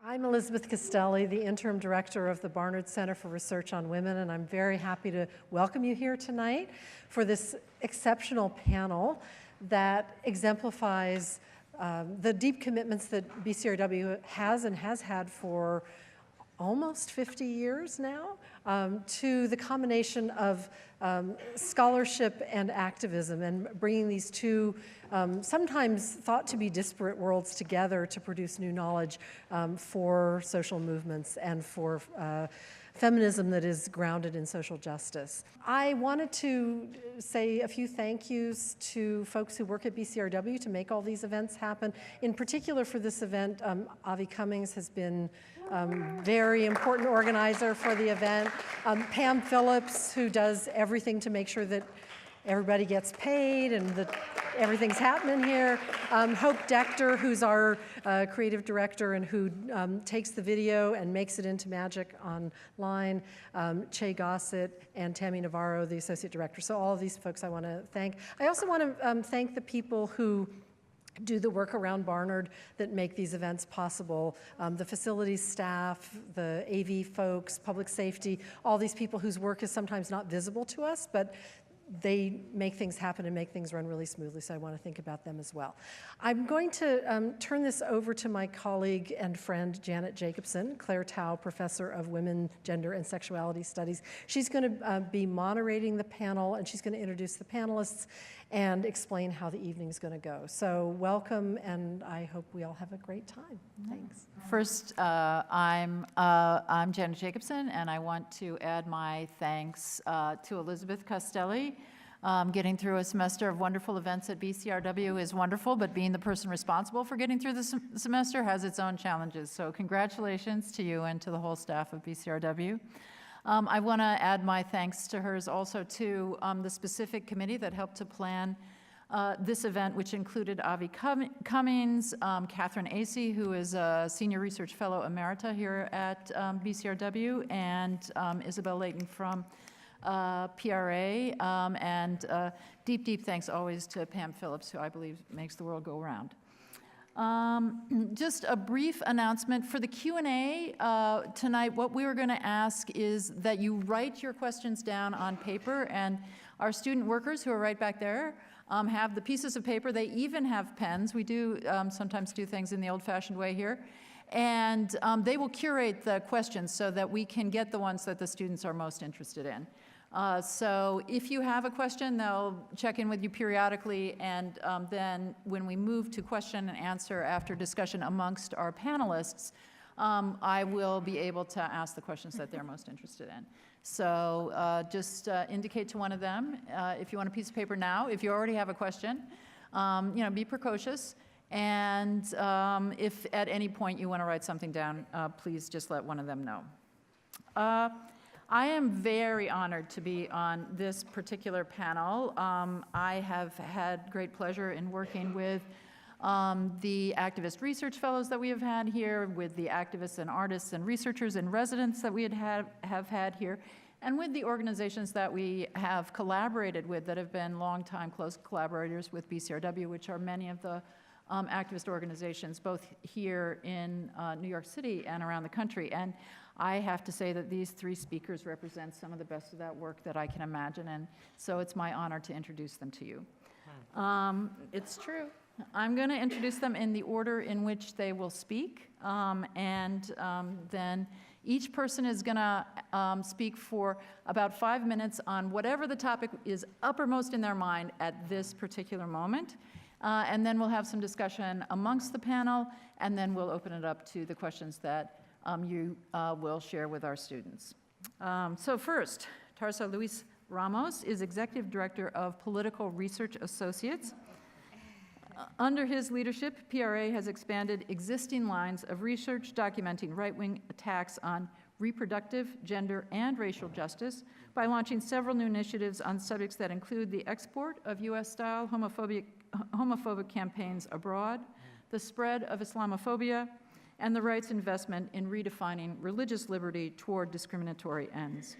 I'm Elizabeth Castelli, the Interim Director of the Barnard Center for Research on Women, and I'm very happy to welcome you here tonight for this exceptional panel that exemplifies the deep commitments that BCRW has and has had for almost 50 years now to the combination of scholarship and activism, and bringing these two sometimes thought to be disparate worlds together to produce new knowledge for social movements and for feminism that is grounded in social justice. I wanted to say a few thank yous to folks who work at BCRW to make all these events happen. In particular for this event, Avi Cummings has been very important organizer for the event. Pam Phillips, who does everything to make sure that everybody gets paid and that everything's happening here. Hope Dector, who's our creative director and who takes the video and makes it into magic online. Che Gossett and Tammy Navarro, the associate director. So all of these folks I want to thank. I also want to thank the people who do the work around Barnard that make these events possible. The facilities staff, the AV folks, public safety, all these people whose work is sometimes not visible to us, but they make things happen and make things run really smoothly, so I want to think about them as well. I'm going to turn this over to my colleague and friend, Janet Jakobsen, Claire Tao, Professor of Women, Gender, and Sexuality Studies. She's going to be moderating the panel, and she's going to introduce the panelists and explain how the evening's going to go. So welcome, and I hope we all have a great time. Thanks. First, I'm Janet Jakobsen, and I want to add my thanks to Elizabeth Castelli. Getting through a semester of wonderful events at BCRW is wonderful, but being the person responsible for getting through the semester has its own challenges. So congratulations to you and to the whole staff of BCRW. I want to add my thanks to hers also to the specific committee that helped to plan this event, which included Avi Cummings, Catherine Acey, who is a Senior Research Fellow Emerita here at BCRW, and Isabel Layton from PRA, and deep thanks always to Pam Phillips, who I believe makes the world go round. Just a brief announcement for the Q&A tonight. What we were going to ask is that you write your questions down on paper, and our student workers who are right back there have the pieces of paper. They even have pens. We do sometimes do things in the old-fashioned way here. And they will curate the questions so that we can get the ones that the students are most interested in. So if you have a question, they'll check in with you periodically, and then when we move to question and answer after discussion amongst our panelists, I will be able to ask the questions that they're most interested in. So just indicate to one of them if you want a piece of paper now. If you already have a question, be precocious. And if at any point you want to write something down, please just let one of them know. I am very honored to be on this particular panel. I have had great pleasure in working with the activist research fellows that we have had here, with the activists and artists and researchers and residents that we have had here, and with the organizations that we have collaborated with that have been longtime close collaborators with BCRW, which are many of the activist organizations, both here in New York City and around the country. And I have to say that these three speakers represent some of the best of that work that I can imagine, and so it's my honor to introduce them to you. It's true. I'm going to introduce them in the order in which they will speak, and then each person is going to speak for about 5 minutes on whatever the topic is uppermost in their mind at this particular moment. And then we'll have some discussion amongst the panel, and then we'll open it up to the questions that you will share with our students. So first, Tarso Luís Ramos is Executive Director of Political Research Associates. Under his leadership, PRA has expanded existing lines of research documenting right-wing attacks on reproductive, gender, and racial justice by launching several new initiatives on subjects that include the export of US-style homophobic campaigns abroad, the spread of Islamophobia, and the right's investment in redefining religious liberty toward discriminatory ends.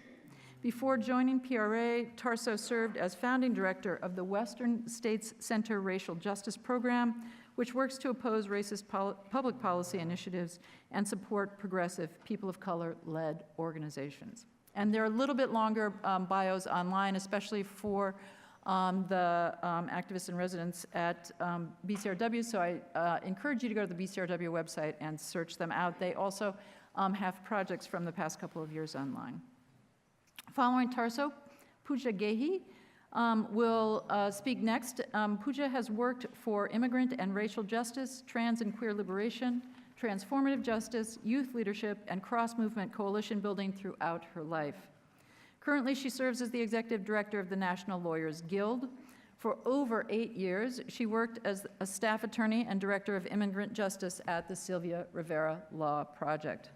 Before joining PRA, Tarso served as founding director of the Western States Center Racial Justice Program, which works to oppose racist public policy initiatives and support progressive, people of color-led organizations. And there are a little bit longer bios online, especially for the activists and residents at BCRW, so I encourage you to go to the BCRW website and search them out. They also have projects from the past couple of years online. Following Tarso, Pooja Gehi will speak next. Pooja has worked for immigrant and racial justice, trans and queer liberation, transformative justice, youth leadership, and cross-movement coalition building throughout her life. Currently, she serves as the executive director of the National Lawyers Guild. For over 8 years, she worked as a staff attorney and director of immigrant justice at the Sylvia Rivera Law Project.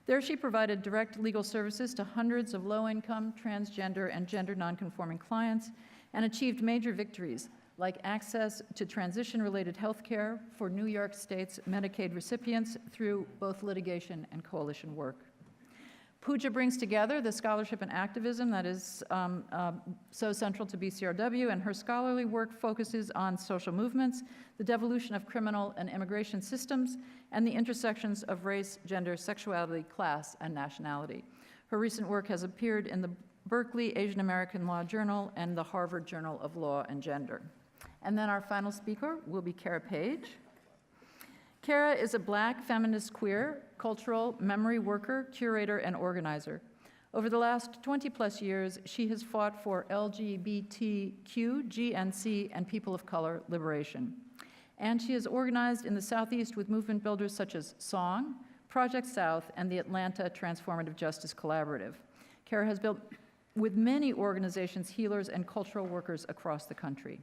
There, she provided direct legal services to hundreds of low-income, transgender, and gender nonconforming clients and achieved major victories like access to transition-related health care for New York State's Medicaid recipients through both litigation and coalition work. Pooja brings together the scholarship and activism that is so central to BCRW, and her scholarly work focuses on social movements, the devolution of criminal and immigration systems, and the intersections of race, gender, sexuality, class, and nationality. Her recent work has appeared in the Berkeley Asian American Law Journal and the Harvard Journal of Law and Gender. And then our final speaker will be Cara Page. Cara is a Black feminist queer, cultural memory worker, curator, and organizer. Over the last 20-plus years, she has fought for LGBTQ, GNC, and people of color liberation. And she has organized in the Southeast with movement builders such as SONG, Project South, and the Atlanta Transformative Justice Collaborative. Cara has built with many organizations, healers, and cultural workers across the country.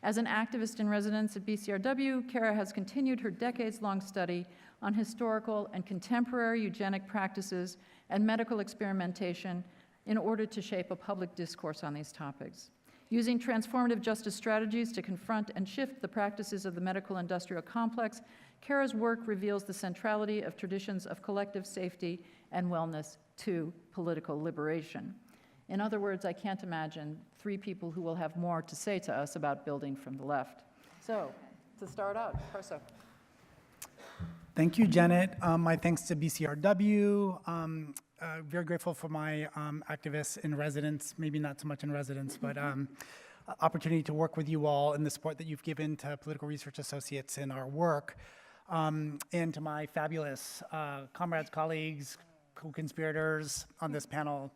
As an activist in residence at BCRW, Cara has continued her decades-long study on historical and contemporary eugenic practices and medical experimentation in order to shape a public discourse on these topics. Using transformative justice strategies to confront and shift the practices of the medical industrial complex, Cara's work reveals the centrality of traditions of collective safety and wellness to political liberation. In other words, I can't imagine 3 people who will have more to say to us about building from the left. So, to start out, Tarso. Thank you, Janet. My thanks to BCRW. Very grateful for my activists in residence, maybe not so much in residence, but opportunity to work with you all and the support that you've given to political research associates in our work. And to my fabulous comrades, colleagues, co-conspirators on this panel.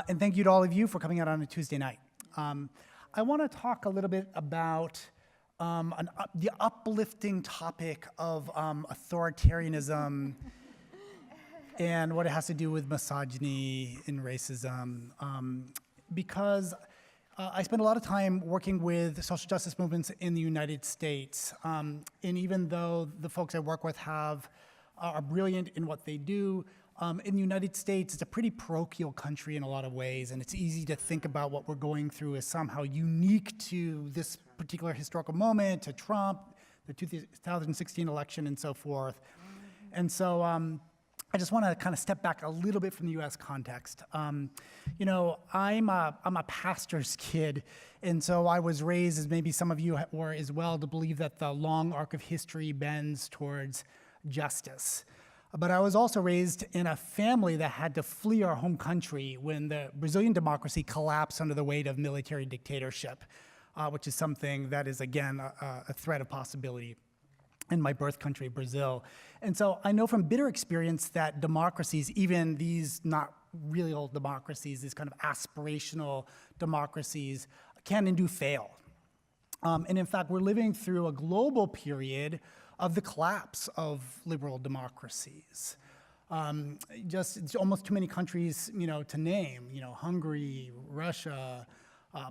And thank you to all of you for coming out on a Tuesday night. I want to talk a little bit about the uplifting topic of authoritarianism and what it has to do with misogyny and racism, because I spend a lot of time working with social justice movements in the United States, and even though the folks I work with are brilliant in what they do, in the United States, it's a pretty parochial country in a lot of ways, and it's easy to think about what we're going through as somehow unique to this particular historical moment, to Trump, the 2016 election, and so forth. And so I just want to kind of step back a little bit from the U.S. context. You know, I'm a pastor's kid, and so I was raised, as maybe some of you were as well, to believe that the long arc of history bends towards justice. But I was also raised in a family that had to flee our home country when the Brazilian democracy collapsed under the weight of military dictatorship, which is something that is, again, a threat of possibility in my birth country, Brazil. And so I know from bitter experience that democracies, even these not really old democracies, these kind of aspirational democracies, can and do fail. And in fact, we're living through a global period of the collapse of liberal democracies. It's almost too many countries, you know, to name. You know, Hungary, Russia,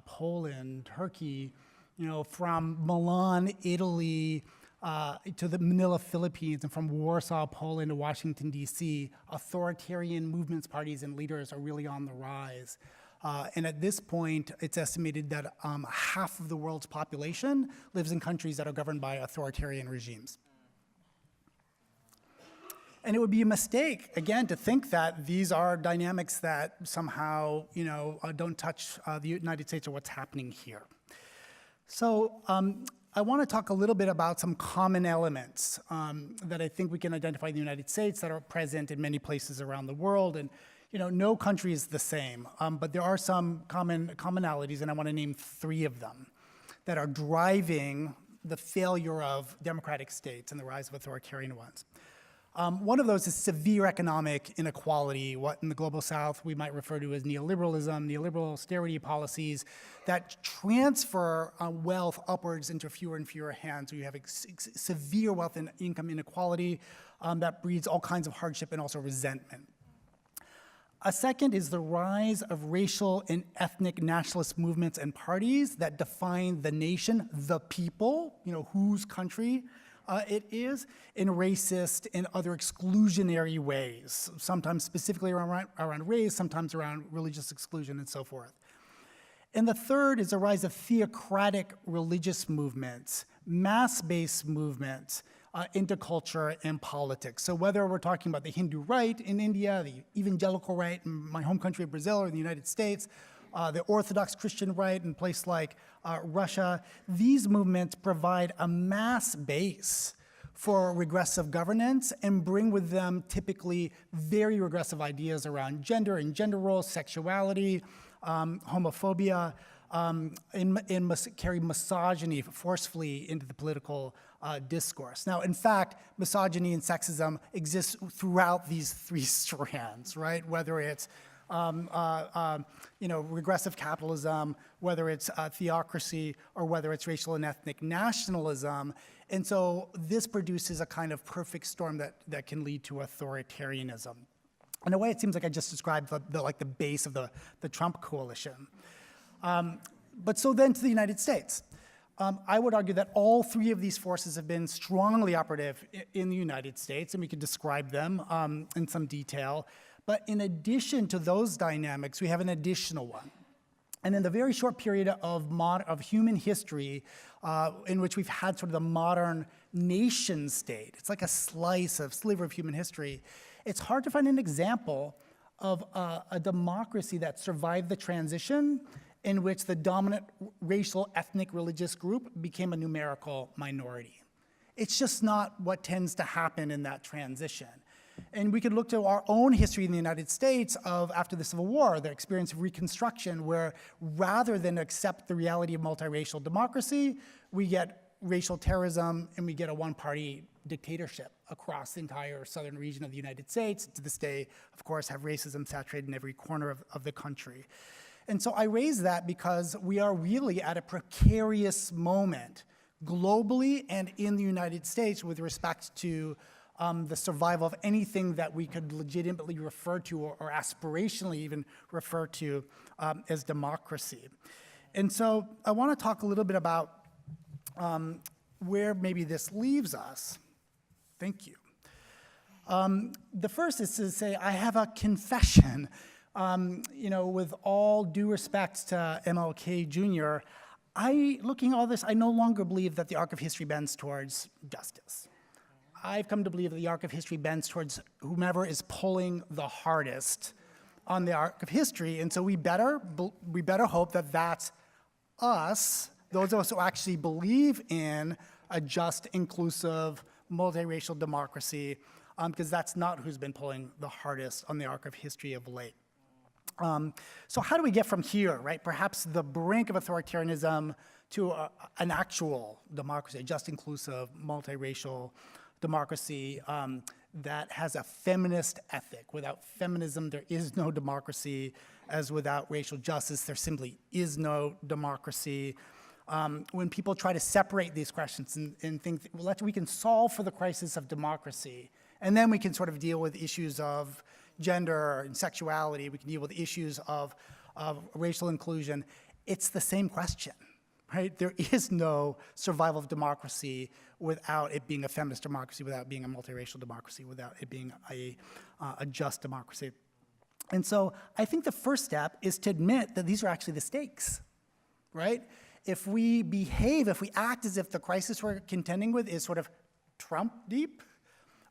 Poland, Turkey. You know, from Milan, Italy, to the Manila, Philippines, and from Warsaw, Poland, to Washington, D.C., authoritarian movements, parties, and leaders are really on the rise. And at this point, it's estimated that half of the world's population lives in countries that are governed by authoritarian regimes. And it would be a mistake, again, to think that these are dynamics that somehow, don't touch the United States or what's happening here. So I want to talk a little bit about some common elements that I think we can identify in the United States that are present in many places around the world. And no country is the same, but there are some commonalities, and I want to name 3 of them that are driving the failure of democratic states and the rise of authoritarian ones. One of those is severe economic inequality, what in the global south we might refer to as neoliberalism, neoliberal austerity policies that transfer wealth upwards into fewer and fewer hands. So you have severe wealth and income inequality that breeds all kinds of hardship and also resentment. A second is the rise of racial and ethnic nationalist movements and parties that define the nation, the people, whose country it is, in racist and other exclusionary ways, sometimes specifically around race, sometimes around religious exclusion and so forth. And the third is a rise of theocratic religious movements, mass-based movements into culture and politics. So whether we're talking about the Hindu right in India, the evangelical right in my home country of Brazil or the United States, the Orthodox Christian right in a place like Russia, these movements provide a mass base for regressive governance and bring with them typically very regressive ideas around gender and gender roles, sexuality, homophobia, and carry misogyny forcefully into the political discourse. Now, in fact, misogyny and sexism exist throughout these 3 strands, right? Whether it's regressive capitalism, whether it's theocracy, or whether it's racial and ethnic nationalism. And so this produces a kind of perfect storm that can lead to authoritarianism. In a way, it seems like I just described the base of the Trump coalition. But so then to the United States. I would argue that all 3 of these forces have been strongly operative in the United States, and we could describe them in some detail. But in addition to those dynamics, we have an additional one. And in the very short period of human history in which we've had sort of the modern nation state, it's like a sliver of human history, it's hard to find an example of a democracy that survived the transition in which the dominant racial, ethnic, religious group became a numerical minority. It's just not what tends to happen in that transition. And we could look to our own history in the United States of after the Civil War, the experience of Reconstruction, where rather than accept the reality of multiracial democracy, we get racial terrorism and we get a one-party dictatorship across the entire southern region of the United States. To this day, of course, have racism saturated in every corner of the country. And so I raise that because we are really at a precarious moment globally and in the United States with respect to the survival of anything that we could legitimately refer to or aspirationally even refer to as democracy. And so I want to talk a little bit about where maybe this leaves us. Thank you. The first is to say I have a confession. With all due respect to MLK Jr., looking at all this, I no longer believe that the arc of history bends towards justice. I've come to believe that the arc of history bends towards whomever is pulling the hardest on the arc of history, and so we better hope that that's us, those of us who actually believe in a just, inclusive, multiracial democracy, because that's not who's been pulling the hardest on the arc of history of late. So how do we get from here, right? Perhaps the brink of authoritarianism to an actual democracy, a just, inclusive, multiracial democracy that has a feminist ethic. Without feminism, there is no democracy, as without racial justice, there simply is no democracy. When people try to separate these questions and think, well, we can solve for the crisis of democracy, and then we can sort of deal with issues of gender and sexuality, we can deal with issues of racial inclusion, it's the same question, right? There is no survival of democracy without it being a feminist democracy, without it being a multiracial democracy, without it being a just democracy. And so I think the first step is to admit that these are actually the stakes, right? If we act as if the crisis we're contending with is sort of Trump deep,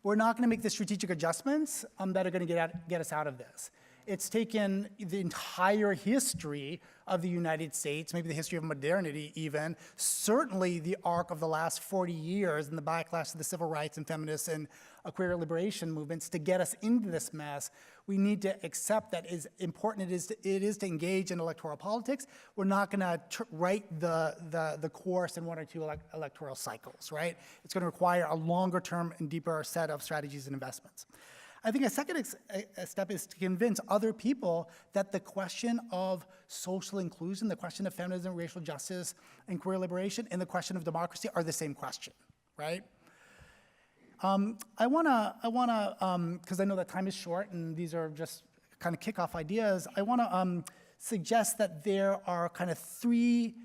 we're not going to make the strategic adjustments that are going to get us out of this. It's taken the entire history of the United States, maybe the history of modernity even, certainly the arc of the last 40 years and the backlash to the civil rights and feminist and queer liberation movements to get us into this mess. We need to accept that as important it is to engage in electoral politics. We're not going to write the course in one or two electoral cycles, right? It's going to require a longer term and deeper set of strategies and investments. I think a second step is to convince other people that the question of social inclusion, the question of feminism, racial justice, and queer liberation, and the question of democracy are the same question, right? I wanna, because I know that time is short and these are just kind of kickoff ideas, I wanna suggest that there are kind of three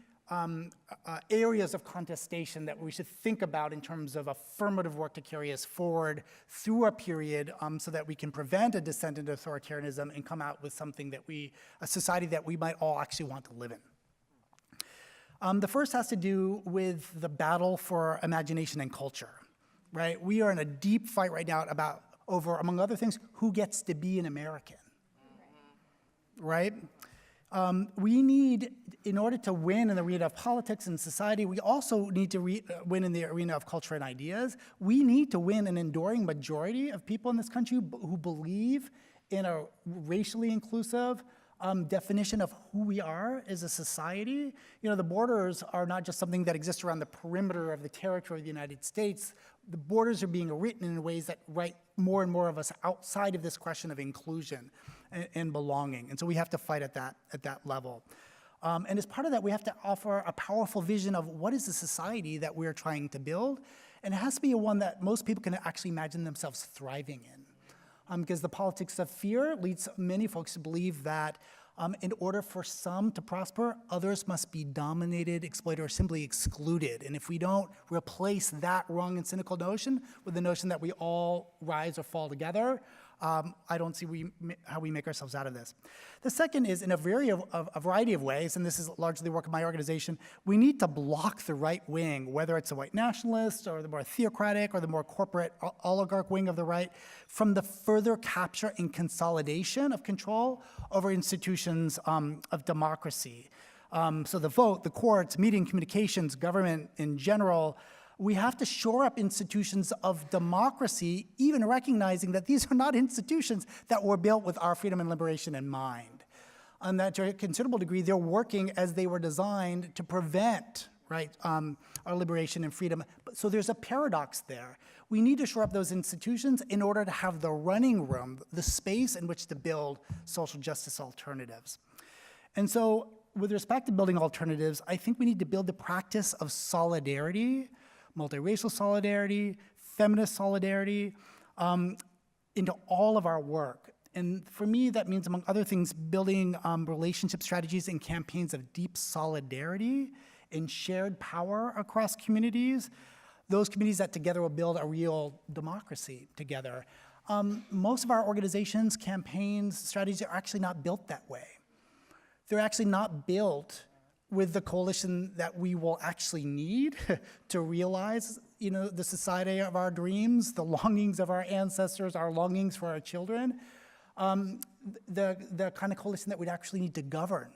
areas of contestation that we should think about in terms of affirmative work to carry us forward through a period so that we can prevent a descent into authoritarianism and come out with something that a society that we might all actually want to live in. The first has to do with the battle for imagination and culture, right? We are in a deep fight right now over, among other things, who gets to be an American, right? We need, in order to win in the arena of politics and society, we also need to win in the arena of culture and ideas. We need to win an enduring majority of people in this country who believe in a racially inclusive definition of who we are as a society. You know, the borders are not just something that exists around the perimeter of the territory of the United States. The borders are being written in ways that write more and more of us outside of this question of inclusion and belonging. And so we have to fight at that level. And as part of that, we have to offer a powerful vision of what is the society that we're trying to build. And it has to be one that most people can actually imagine themselves thriving in. Because the politics of fear leads many folks to believe that in order for some to prosper, others must be dominated, exploited, or simply excluded. And if we don't replace that wrong and cynical notion with the notion that we all rise or fall together, I don't see how we make ourselves out of this. The second is, in a variety of ways, and this is largely the work of my organization, we need to block the right wing, whether it's the white nationalists or the more theocratic or the more corporate oligarch wing of the right, from the further capture and consolidation of control over institutions of democracy. So the vote, the courts, media and communications, government in general. We have to shore up institutions of democracy, even recognizing that these are not institutions that were built with our freedom and liberation in mind. And that to a considerable degree, they're working as they were designed to prevent, right, our liberation and freedom. So there's a paradox there. We need to shore up those institutions in order to have the running room, the space in which to build social justice alternatives. And so with respect to building alternatives, I think we need to build the practice of solidarity, multiracial solidarity, feminist solidarity, into all of our work. And for me, that means, among other things, building relationship strategies and campaigns of deep solidarity and shared power across communities, those communities that together will build a real democracy together. Most of our organizations, campaigns, strategies are actually not built that way. They're actually not built with the coalition that we will actually need to realize, you know, the society of our dreams, the longings of our ancestors, our longings for our children, the kind of coalition that we'd actually need to govern,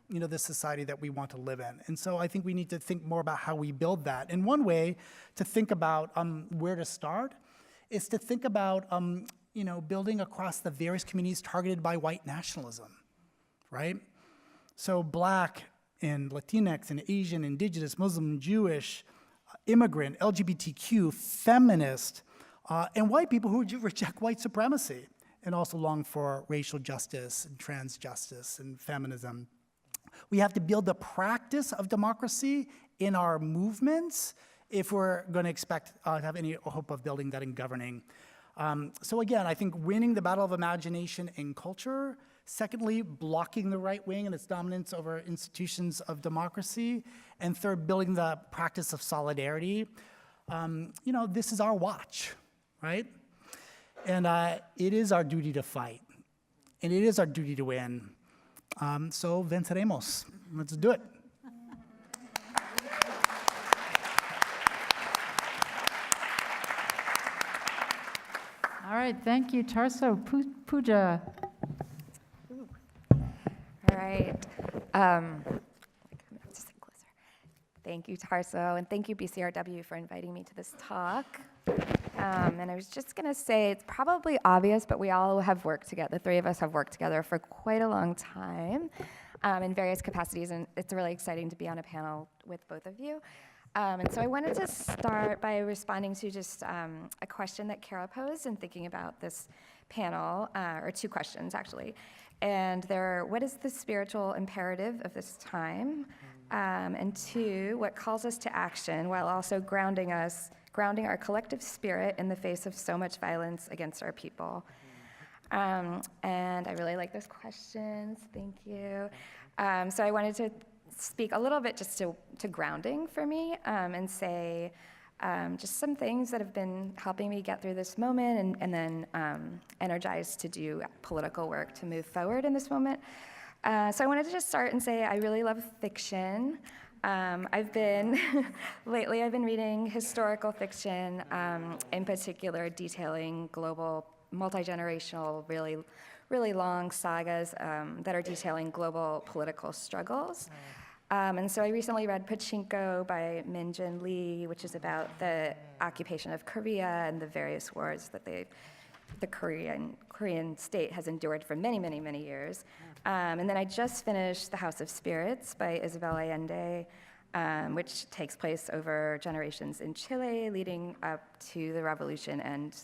you know, the society that we want to live in. And so I think we need to think more about how we build that. And one way to think about where to start is to think about, you know, building across the various communities targeted by white nationalism, right? So Black and Latinx and Asian, Indigenous, Muslim, Jewish, immigrant, LGBTQ, feminist, and white people who reject white supremacy and also long for racial justice and trans justice and feminism. We have to build the practice of democracy in our movements if we're going to expect to have any hope of building that and governing. So again, I think winning the battle of imagination and culture. Secondly, blocking the right wing and its dominance over institutions of democracy. And third, building the practice of solidarity. You know, this is our watch, right? And it is our duty to fight. And it is our duty to win. So venceremos. Let's do it. right, thank you, Tarso. Pooja. All right. Just sit closer. Thank you, Tarso, and thank you, BCRW, for inviting me to this talk. And I was just going to say, it's probably obvious, but we all have worked together. The three of us have worked together for quite a long time in various capacities, and it's really exciting to be on a panel with both of you. And so I wanted to start by responding to just a question that Cara posed in thinking about this panel, or two questions, actually. And they're, what is the spiritual imperative of this time? And two, what calls us to action while also grounding our collective spirit in the face of so much violence against our people? And I really like those questions, thank you. So I wanted to speak a little bit just to grounding for me, and say just some things that have been helping me get through this moment, and then energized to do political work to move forward in this moment. So I wanted to just start and say I really love fiction. Lately I've been reading historical fiction, in particular detailing global, multi-generational, really long sagas that are detailing global political struggles. And so I recently read Pachinko by Min-Jin Lee, which is about the occupation of Korea and the various wars that the Korean state has endured for many, many, many years. And then I just finished The House of Spirits by Isabel Allende, which takes place over generations in Chile, leading up to the revolution and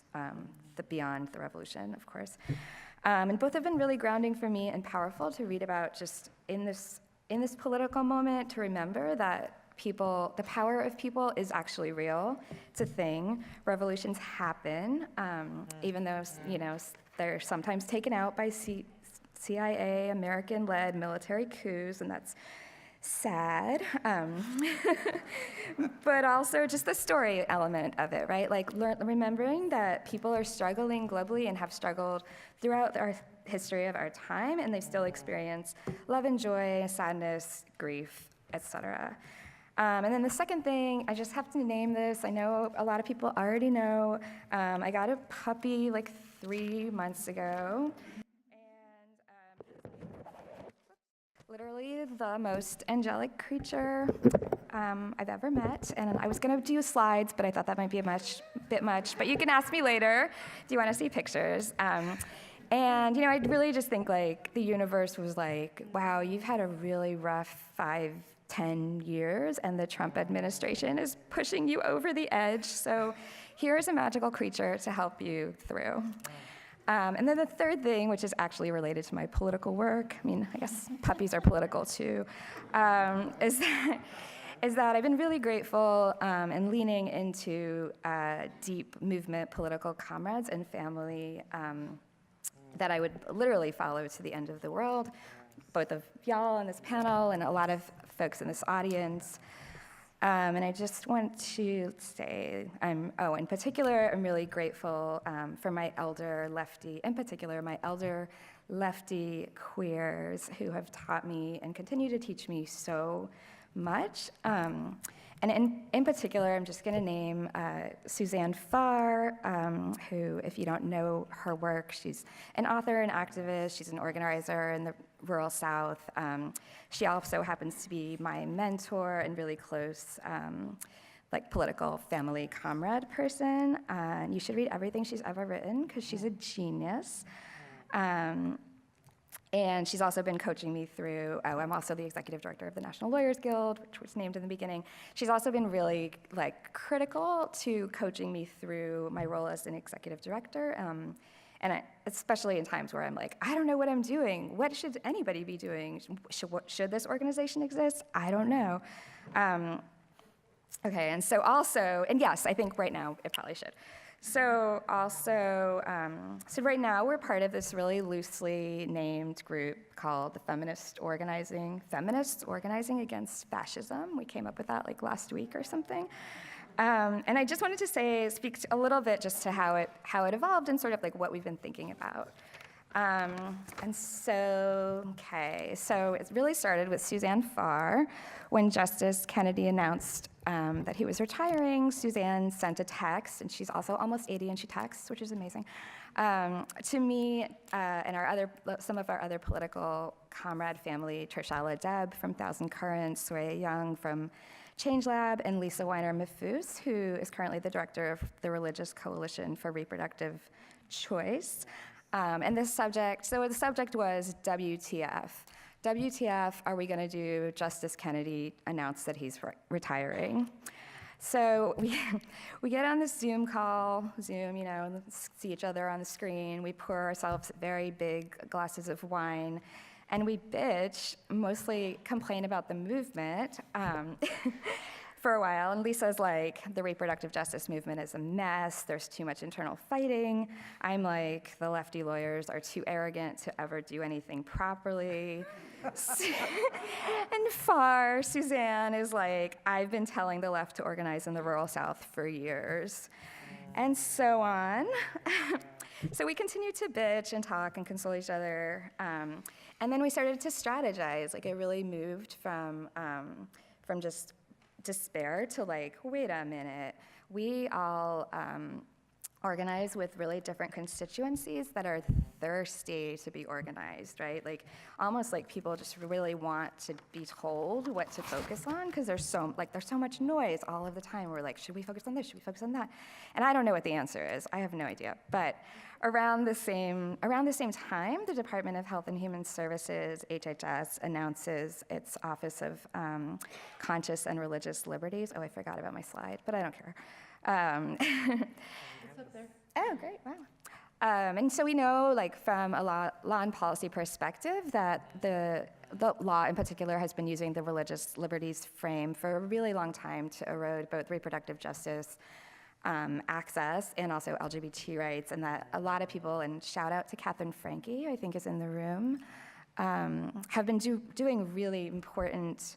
beyond the revolution, of course. And both have been really grounding for me and powerful to read about, just in this political moment, to remember that the power of people is actually real. It's a thing. Revolutions happen, even though, they're sometimes taken out by CIA, American-led military coups, and that's sad. But also just the story element of it, right? Like remembering that people are struggling globally and have struggled throughout our history of our time, and they still experience love and joy, sadness, grief, etc. And then the second thing, I just have to name this. I know a lot of people already know. I got a puppy like 3 months ago. Literally the most angelic creature I've ever met. And I was going to do slides, but I thought that might be a bit much. But you can ask me later if you want to see pictures. And I really just think like the universe was like, wow, you've had a really rough 5-10 years, and the Trump administration is pushing you over the edge. So here's a magical creature to help you through. And then the third thing, which is actually related to my political work, I mean, I guess puppies are political too, is that I've been really grateful and leaning into deep movement political comrades and family that I would literally follow to the end of the world, both of y'all on this panel and a lot of folks in this audience. And I just want to say, in particular, I'm really grateful for my elder lefty, in particular, my elder lefty queers who have taught me and continue to teach me so much. And in particular, I'm just going to name Suzanne Farr, who, if you don't know her work, she's an author and activist. She's an organizer in the rural South. She also happens to be my mentor and really close, political family comrade person. And you should read everything she's ever written because she's a genius. And she's also been coaching me through, I'm also the executive director of the National Lawyers Guild, which was named in the beginning. She's also been really critical to coaching me through my role as an executive director. And especially in times where I'm like, I don't know what I'm doing. What should anybody be doing? Should this organization exist? I don't know. Okay, and so also, and yes, I think right now it probably should. So also, so right now we're part of this really loosely named group called the Feminists Organizing Against Fascism. We came up with that last week or something. And I just wanted to speak a little bit just to how it evolved and sort of what we've been thinking about. And so it really started with Suzanne Farr when Justice Kennedy announced that he was retiring, Suzanne sent a text, and she's also almost 80 and she texts, which is amazing, to me and some of our other political comrade family, Trishalla Deb from Thousand Currents, Soraya Young from Change Lab, and Lisa Weiner-Mafus, who is currently the director of the Religious Coalition for Reproductive Choice. And the subject was WTF. WTF are we gonna do? Justice Kennedy announced that he's retiring. So we get on this Zoom call, see each other on the screen. We pour ourselves very big glasses of wine, and we bitch, mostly complain about the movement for a while. And Lisa's like, the reproductive justice movement is a mess. There's too much internal fighting. I'm like, the lefty lawyers are too arrogant to ever do anything properly. And Suzanne is like, I've been telling the left to organize in the rural South for years, and so on. So we continued to bitch and talk and console each other, and then we started to strategize. Like, it really moved from just despair to like, wait a minute, we all organize with really different constituencies that are thirsty to be organized, right? Like, almost like people just really want to be told what to focus on, because there's so much noise all of the time. We're like, should we focus on this? Should we focus on that? And I don't know what the answer is. I have no idea. But around the same time, the Department of Health and Human Services, HHS, announces its Office of Conscious and Religious Liberties. Oh, I forgot about my slide, but I don't care. It's up there. Oh, great, wow. And so we know, like, from a law and policy perspective, that the law in particular has been using the religious liberties frame for a really long time to erode both reproductive justice access and also LGBT rights, and that a lot of people, and shout out to Catherine Franke, I think is in the room, have been doing really important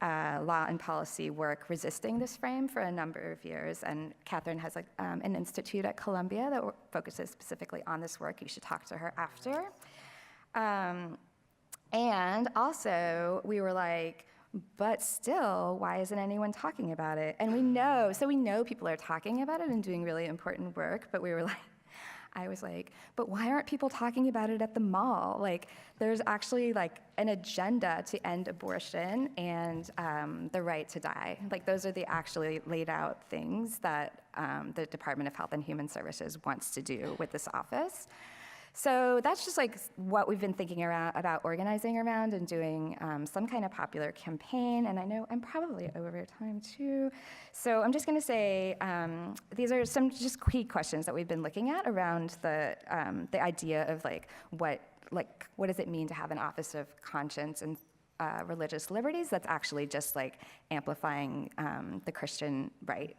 law and policy work resisting this frame for a number of years. And Catherine has an institute at Columbia that focuses specifically on this work. You should talk to her after. And also, we were like, but still, why isn't anyone talking about it? And we know people are talking about it and doing really important work, but we were like, I was like, but why aren't people talking about it at the mall? Like, there's actually like an agenda to end abortion and the right to die. Like, those are the actually laid out things that the Department of Health and Human Services wants to do with this office. So that's just like what we've been thinking about organizing around and doing some kind of popular campaign. And I know I'm probably over time too. So I'm just gonna say, these are some just key questions that we've been looking at around the idea of what does it mean to have an Office of Conscience and Religious Liberties that's actually just like amplifying the Christian right?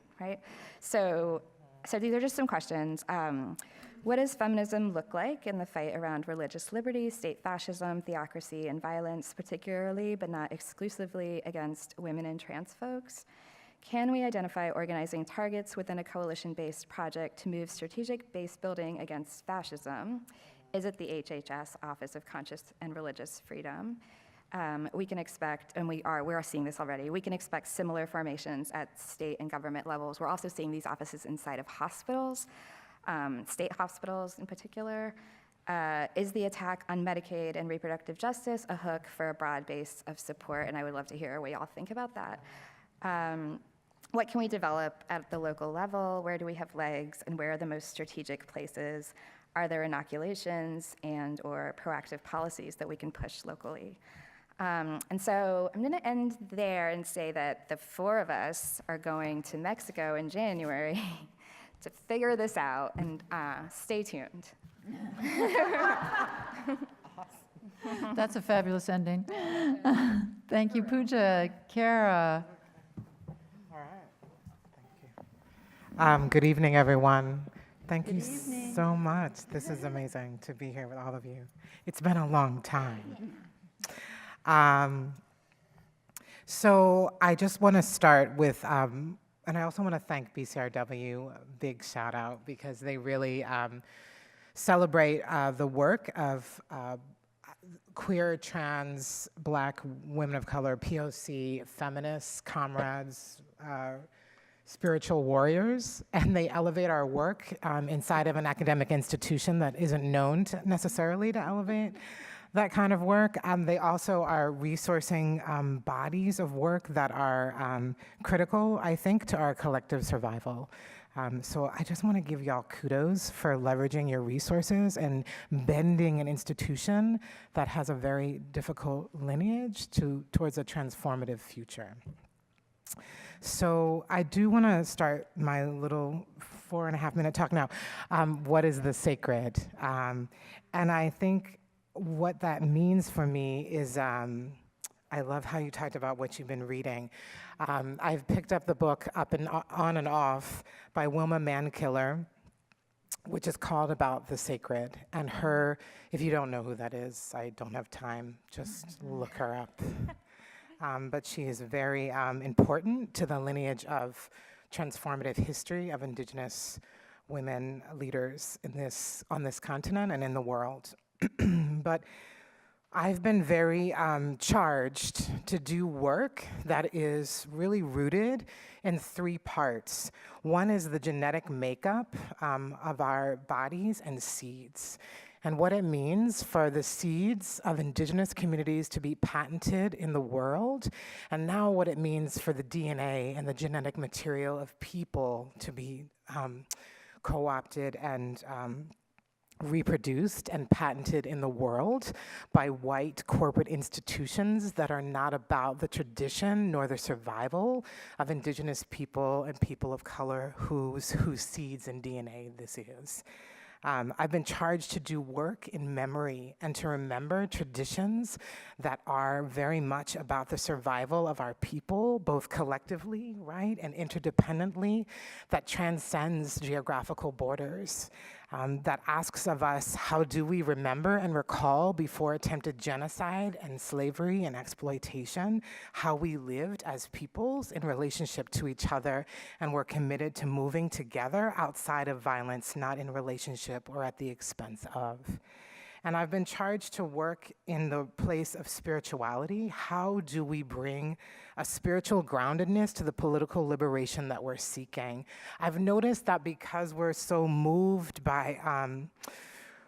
So these are just some questions. What does feminism look like in the fight around religious liberty, state fascism, theocracy, and violence, particularly but not exclusively against women and trans folks? Can we identify organizing targets within a coalition-based project to move strategic base building against fascism? Is it the HHS, Office of Conscious and Religious Freedom? We can expect, and we are seeing this already, we can expect similar formations at state and government levels. We're also seeing these offices inside of hospitals, state hospitals in particular. Is the attack on Medicaid and reproductive justice a hook for a broad base of support? And I would love to hear what y'all think about that. What can we develop at the local level? Where do we have legs, and where are the most strategic places? Are there inoculations and or proactive policies that we can push locally? And so I'm gonna end there and say that the four of us are going to Mexico in January to figure this out, and stay tuned. That's a fabulous ending. Thank you, Pooja. Cara. All right, thank you. Good evening, everyone. Thank you so much. This is amazing to be here with all of you. It's been a long time. So I just want to start with, and I also want to thank BCRW, a big shout out, because they really celebrate the work of queer, trans, Black, women of color, POC, feminists, comrades, spiritual warriors, and they elevate our work inside of an academic institution that isn't known necessarily to elevate that kind of work. They also are resourcing bodies of work that are critical, I think, to our collective survival. So I just want to give y'all kudos for leveraging your resources and bending an institution that has a very difficult lineage towards a transformative future. So I do want to start my little 4.5-minute talk now. What is the sacred? And I think what that means for me is, I love how you talked about what you've been reading. I've picked up the book Up and On and Off by Wilma Mankiller, which is called About the Sacred. And her, if you don't know who that is, I don't have time, just look her up. But she is very important to the lineage of transformative history of Indigenous women leaders on this continent and in the world. But I've been very charged to do work that is really rooted in 3 parts. One is the genetic makeup of our bodies and seeds, and what it means for the seeds of Indigenous communities to be patented in the world, and now what it means for the DNA and the genetic material of people to be co-opted and reproduced and patented in the world by white corporate institutions that are not about the tradition nor the survival of Indigenous people and people of color whose seeds and DNA this is. I've been charged to do work in memory and to remember traditions that are very much about the survival of our people, both collectively, right, and interdependently, that transcends geographical borders, that asks of us, how do we remember and recall before attempted genocide and slavery and exploitation, how we lived as peoples in relationship to each other, and we're committed to moving together outside of violence, not in relationship or at the expense of. And I've been charged to work in the place of spirituality. How do we bring a spiritual groundedness to the political liberation that we're seeking? I've noticed that because we're so moved by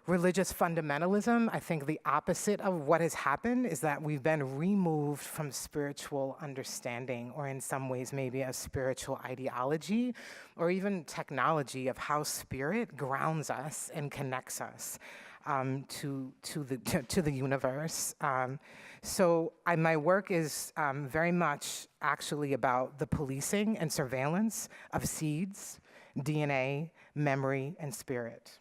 religious fundamentalism, I think the opposite of what has happened is that we've been removed from spiritual understanding, or in some ways maybe a spiritual ideology, or even technology of how spirit grounds us and connects us to the universe. So my work is very much actually about the policing and surveillance of seeds, DNA, memory, and spirit.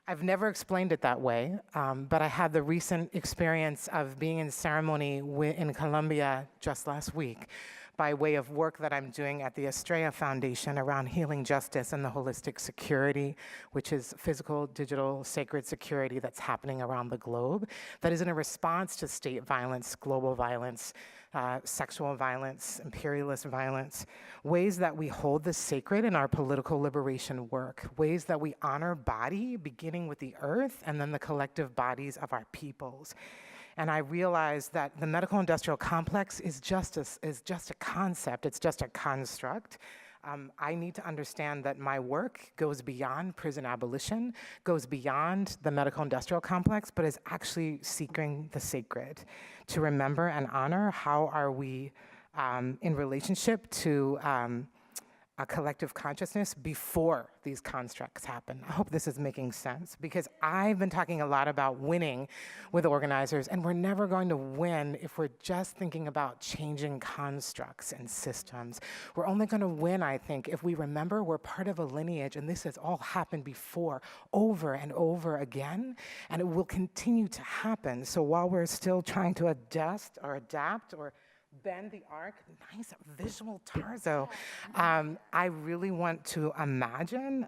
I've never explained it that way, but I had the recent experience of being in ceremony in Colombia just last week by way of work that I'm doing at the Estrella Foundation around healing justice and the holistic security, which is physical, digital, sacred security that's happening around the globe, that is in a response to state violence, global violence, sexual violence, imperialist violence, ways that we hold the sacred in our political liberation work, ways that we honor body, beginning with the earth, and then the collective bodies of our peoples. And I realized that the medical industrial complex is just a concept, it's just a construct. I need to understand that my work goes beyond prison abolition, goes beyond the medical industrial complex, but is actually seeking the sacred. To remember and honor, how are we in relationship to a collective consciousness before these constructs happen. I hope this is making sense, because I've been talking a lot about winning with organizers, and we're never going to win if we're just thinking about changing constructs and systems. We're only going to win, I think, if we remember we're part of a lineage, and this has all happened before, over and over again, and it will continue to happen. So while we're still trying to adjust or adapt or bend the arc, nice visual Tarso. I really want to imagine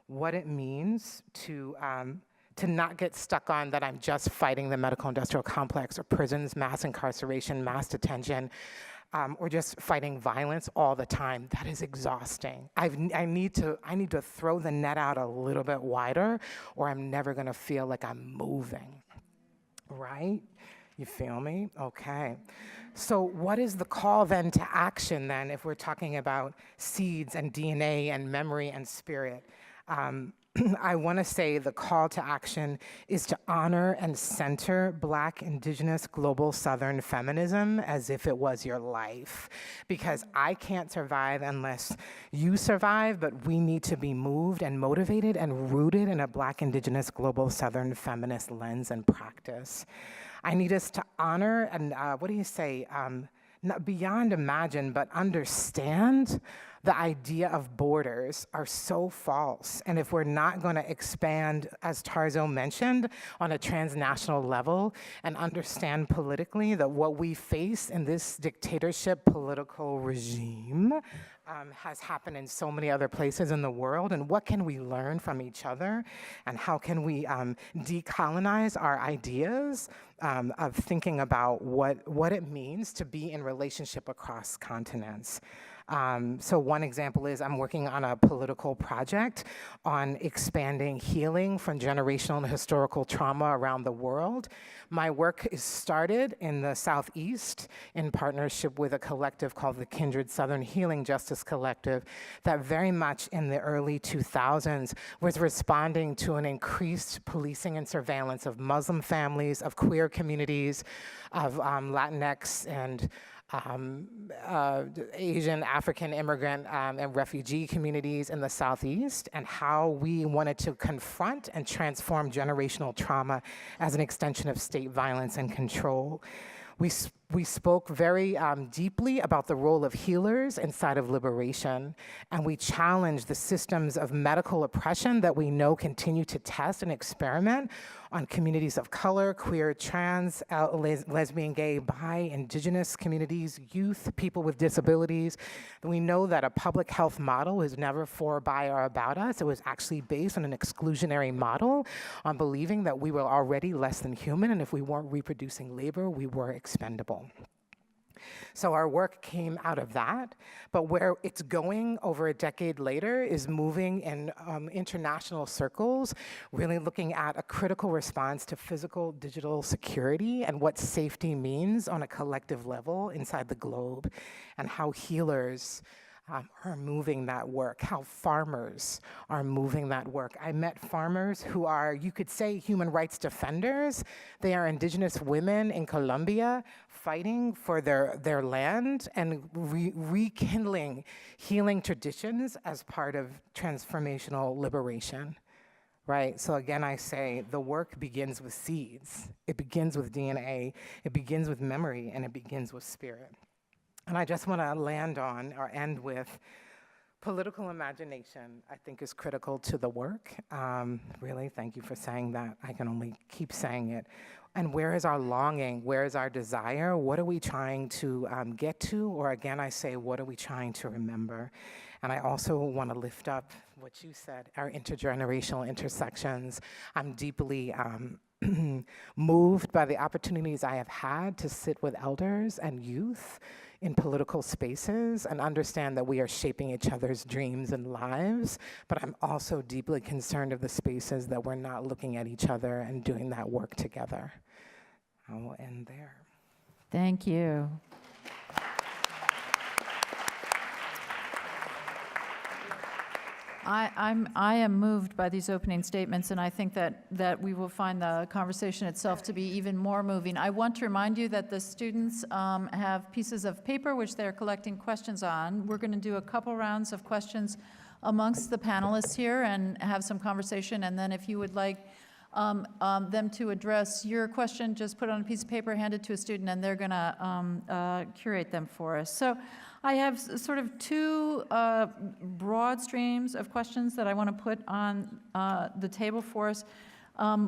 what it means to not get stuck on that I'm just fighting the medical industrial complex or prisons, mass incarceration, mass detention, or just fighting violence all the time. That is exhausting. I need to throw the net out a little bit wider, or I'm never gonna feel like I'm moving, right? You feel me? Okay. So what is the call then to action then if we're talking about seeds and DNA and memory and spirit? I want to say the call to action is to honor and center Black, Indigenous, global Southern feminism as if it was your life. Because I can't survive unless you survive, but we need to be moved and motivated and rooted in a Black, Indigenous, global Southern feminist lens and practice. I need us to honor and, not beyond imagine, but understand the idea of borders are so false. And if we're not going to expand, as Tarso mentioned, on a transnational level and understand politically that what we face in this dictatorship political regime has happened in so many other places in the world, and what can we learn from each other, and how can we decolonize our ideas of thinking about what it means to be in relationship across continents. So one example is I'm working on a political project on expanding healing from generational and historical trauma around the world. My work is started in the Southeast in partnership with a collective called the Kindred Southern Healing Justice Collective that very much in the early 2000s was responding to an increased policing and surveillance of Muslim families, of queer communities, of Latinx and Asian, African immigrant and refugee communities in the Southeast, and how we wanted to confront and transform generational trauma as an extension of state violence and control. We spoke very deeply about the role of healers inside of liberation, and we challenged the systems of medical oppression that we know continue to test and experiment on communities of color, queer, trans, lesbian, gay, bi, indigenous communities, youth, people with disabilities. We know that a public health model is never for, by, or about us. It was actually based on an exclusionary model on believing that we were already less than human, and if we weren't reproducing labor, we were expendable. So our work came out of that, but where it's going over a decade later is moving in international circles, really looking at a critical response to physical digital security and what safety means on a collective level inside the globe, and how healers are moving that work, how farmers are moving that work. I met farmers who are, you could say, human rights defenders. They are indigenous women in Colombia fighting for their land and rekindling healing traditions as part of transformational liberation, right? So again, I say the work begins with seeds. It begins with DNA, it begins with memory, and it begins with spirit. And I just want to land on or end with political imagination, I think, is critical to the work. Really, thank you for saying that. I can only keep saying it. And where is our longing? Where is our desire? What are we trying to get to? Or again, I say, what are we trying to remember? And I also want to lift up what you said, our intergenerational intersections. I'm deeply moved by the opportunities I have had to sit with elders and youth in political spaces and understand that we are shaping each other's dreams and lives, but I'm also deeply concerned of the spaces that we're not looking at each other and doing that work together. I will end there. Thank you. I am moved by these opening statements, and I think that we will find the conversation itself to be even more moving. I want to remind you that the students have pieces of paper which they're collecting questions on. We're going to do a couple rounds of questions amongst the panelists here and have some conversation, and then if you would like them to address your question, just put it on a piece of paper, hand it to a student, and they're going to curate them for us. So I have sort of two broad streams of questions that I want to put on the table for us.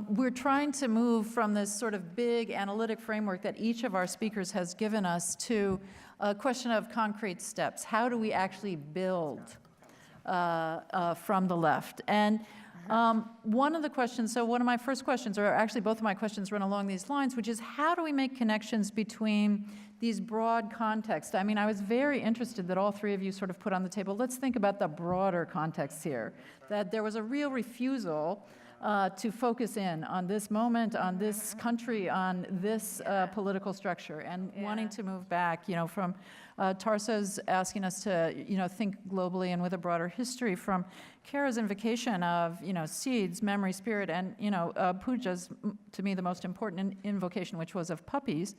We're trying to move from this sort of big analytic framework that each of our speakers has given us to a question of concrete steps. How do we actually build from the left? And one of the questions, so one of my first questions, or actually both of my questions run along these lines, which is how do we make connections between these broad contexts? I mean, I was very interested that all three of you sort of put on the table, let's think about the broader context here, that there was a real refusal to focus in on this moment, on this country, on this political structure, and wanting to move back, from Tarso's asking us to, think globally and with a broader history, from Cara's invocation of, seeds, memory, spirit, and, Pooja's, to me, the most important invocation, which was of puppies.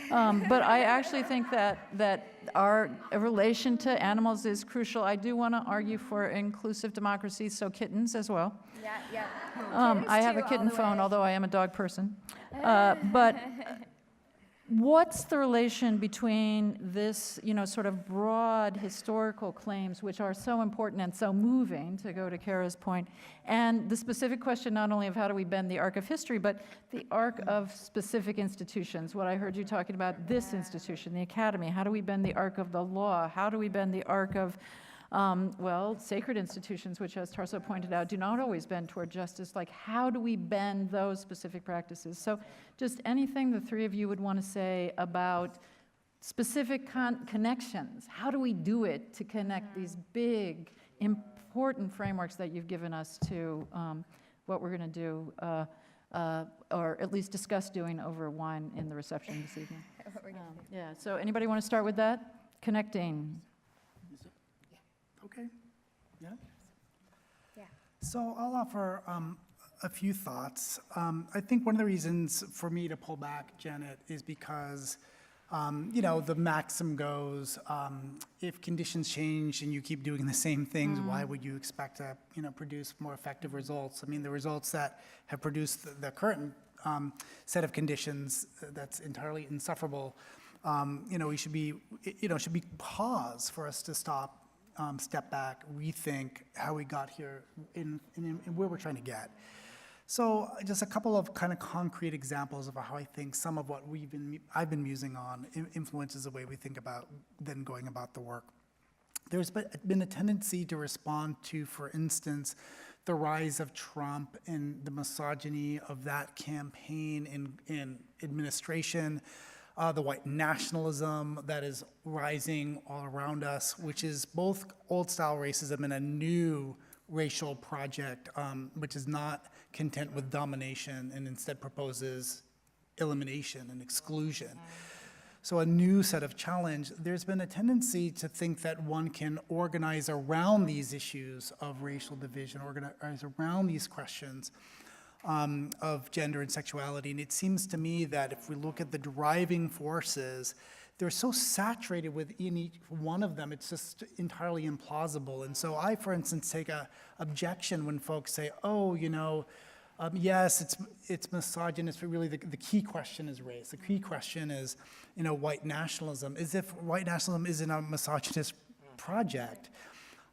But I actually think that our relation to animals is crucial. I do want to argue for inclusive democracy, so kittens as well. Yeah. I have a kitten phone, although I am a dog person. But what's the relation between this, sort of broad historical claims, which are so important and so moving, to go to Cara's point, and the specific question not only of how do we bend the arc of history, but the arc of specific institutions? What I heard you talking about, this institution, the academy. How do we bend the arc of the law? How do we bend the arc of sacred institutions, which, as Tarso pointed out, do not always bend toward justice? Like, how do we bend those specific practices? So just anything the three of you would want to say about specific connections. How do we do it to connect these big, important frameworks that you've given us to what we're going to do, or at least discuss doing over wine in the reception this evening? So anybody want to start with that? Connecting. Okay. Yeah? Yeah. So I'll offer a few thoughts. I think one of the reasons for me to pull back, Janet, is because, the maxim goes, if conditions change and you keep doing the same things, why would you expect to, produce more effective results? I mean, the results that have produced the current set of conditions that's entirely insufferable, we should be, should be pause for us to stop, step back, rethink how we got here in where we're trying to get. So just a couple of kind of concrete examples of how I think some of what I've been musing on influences the way we think about then going about the work. There's been a tendency to respond to, for instance, the rise of Trump and the misogyny of that campaign in administration, the white nationalism that is rising all around us, which is both old-style racism and a new racial project, which is not content with domination and instead proposes elimination and exclusion. So a new set of challenge. There's been a tendency to think that one can organize around these issues of racial division, organize around these questions of gender and sexuality. And it seems to me that if we look at the driving forces, they're so saturated within each one of them, it's just entirely implausible. And so I, for instance, take a objection when folks say, oh, yes, it's misogynist, but really the key question is race. The key question is, white nationalism, as if white nationalism isn't a misogynist project.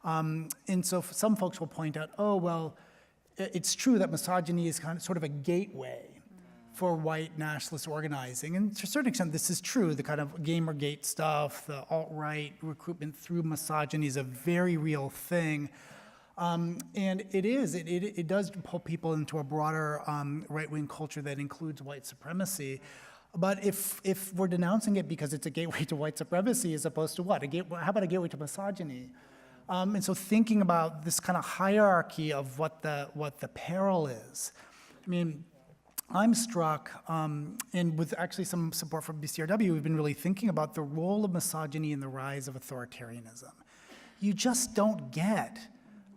And so some folks will point out, oh, well, it's true that misogyny is sort of a gateway for white nationalist organizing. And to a certain extent, this is true. The kind of Gamergate stuff, the alt-right recruitment through misogyny is a very real thing. And it does pull people into a broader right-wing culture that includes white supremacy. But if we're denouncing it because it's a gateway to white supremacy as opposed to what? How about a gateway to misogyny? And so thinking about this kind of hierarchy of what the peril is. I mean, I'm struck, and with actually some support from BCRW, we've been really thinking about the role of misogyny in the rise of authoritarianism. You just don't get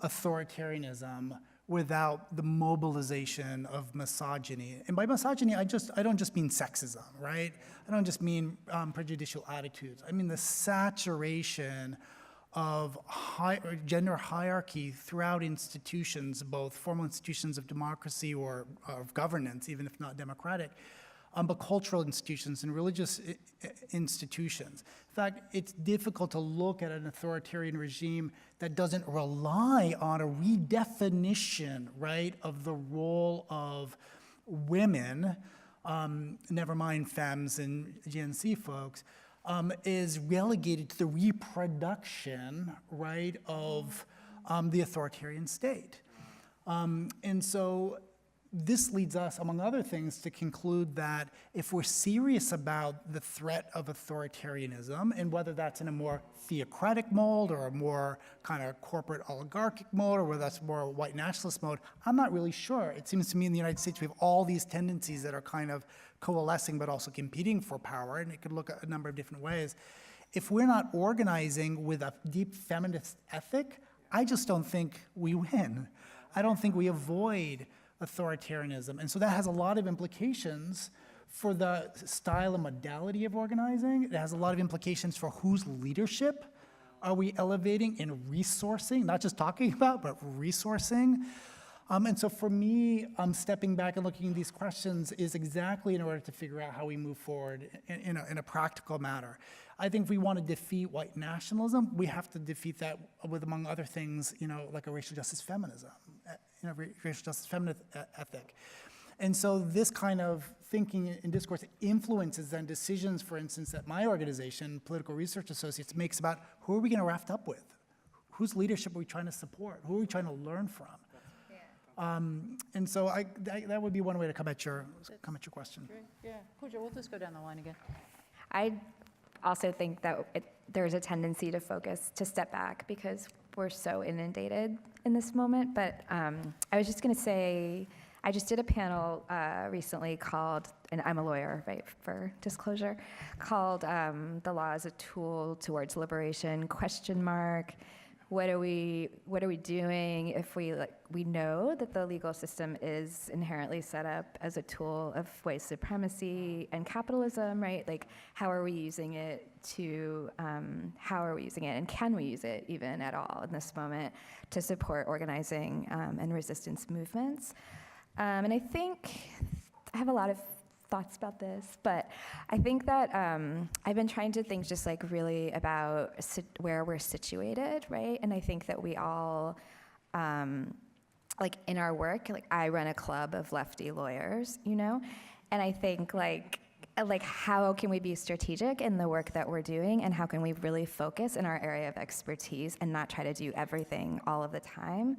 authoritarianism without the mobilization of misogyny. And by misogyny, I don't just mean sexism, right? I don't just mean prejudicial attitudes. I mean the saturation of gender hierarchy throughout institutions, both formal institutions of democracy or of governance, even if not democratic, but cultural institutions and religious institutions. In fact, it's difficult to look at an authoritarian regime that doesn't rely on a redefinition, right, of the role of women, never mind femmes and GNC folks, is relegated to the reproduction, right, of the authoritarian state. And so this leads us, among other things, to conclude that if we're serious about the threat of authoritarianism, and whether that's in a more theocratic mode or a more kind of corporate oligarchic mode, or whether that's more white nationalist mode, I'm not really sure. It seems to me in the United States we have all these tendencies that are kind of coalescing but also competing for power, and it could look at a number of different ways. If we're not organizing with a deep feminist ethic, I just don't think we win. I don't think we avoid authoritarianism. And so that has a lot of implications for the style and modality of organizing. It has a lot of implications for whose leadership are we elevating and resourcing, not just talking about, but resourcing. And so for me, stepping back and looking at these questions is exactly in order to figure out how we move forward in a practical manner. I think if we want to defeat white nationalism, we have to defeat that with, among other things, like a racial justice feminism, racial justice feminist ethic. And so this kind of thinking and discourse influences then decisions, for instance, that my organization, Political Research Associates, makes about who are we going to raft up with? Whose leadership are we trying to support? Who are we trying to learn from? And so that would be one way to come at your question. Yeah, Pooja, we'll just go down the line again. I also think that there's a tendency to step back because we're so inundated in this moment. But I was just going to say, I just did a panel recently called, and I'm a lawyer, right, for disclosure, called "The Law as a Tool Towards Liberation?" ? What are we doing if we know that the legal system is inherently set up as a tool of white supremacy and capitalism, right? Like, how are we using it and can we use it even at all in this moment to support organizing and resistance movements? And I think I have a lot of thoughts about this, but I think that I've been trying to think just really about where we're situated, right? And I think that we all, in our work, I run a club of lefty lawyers, and I think how can we be strategic in the work that we're doing, and how can we really focus in our area of expertise and not try to do everything all of the time?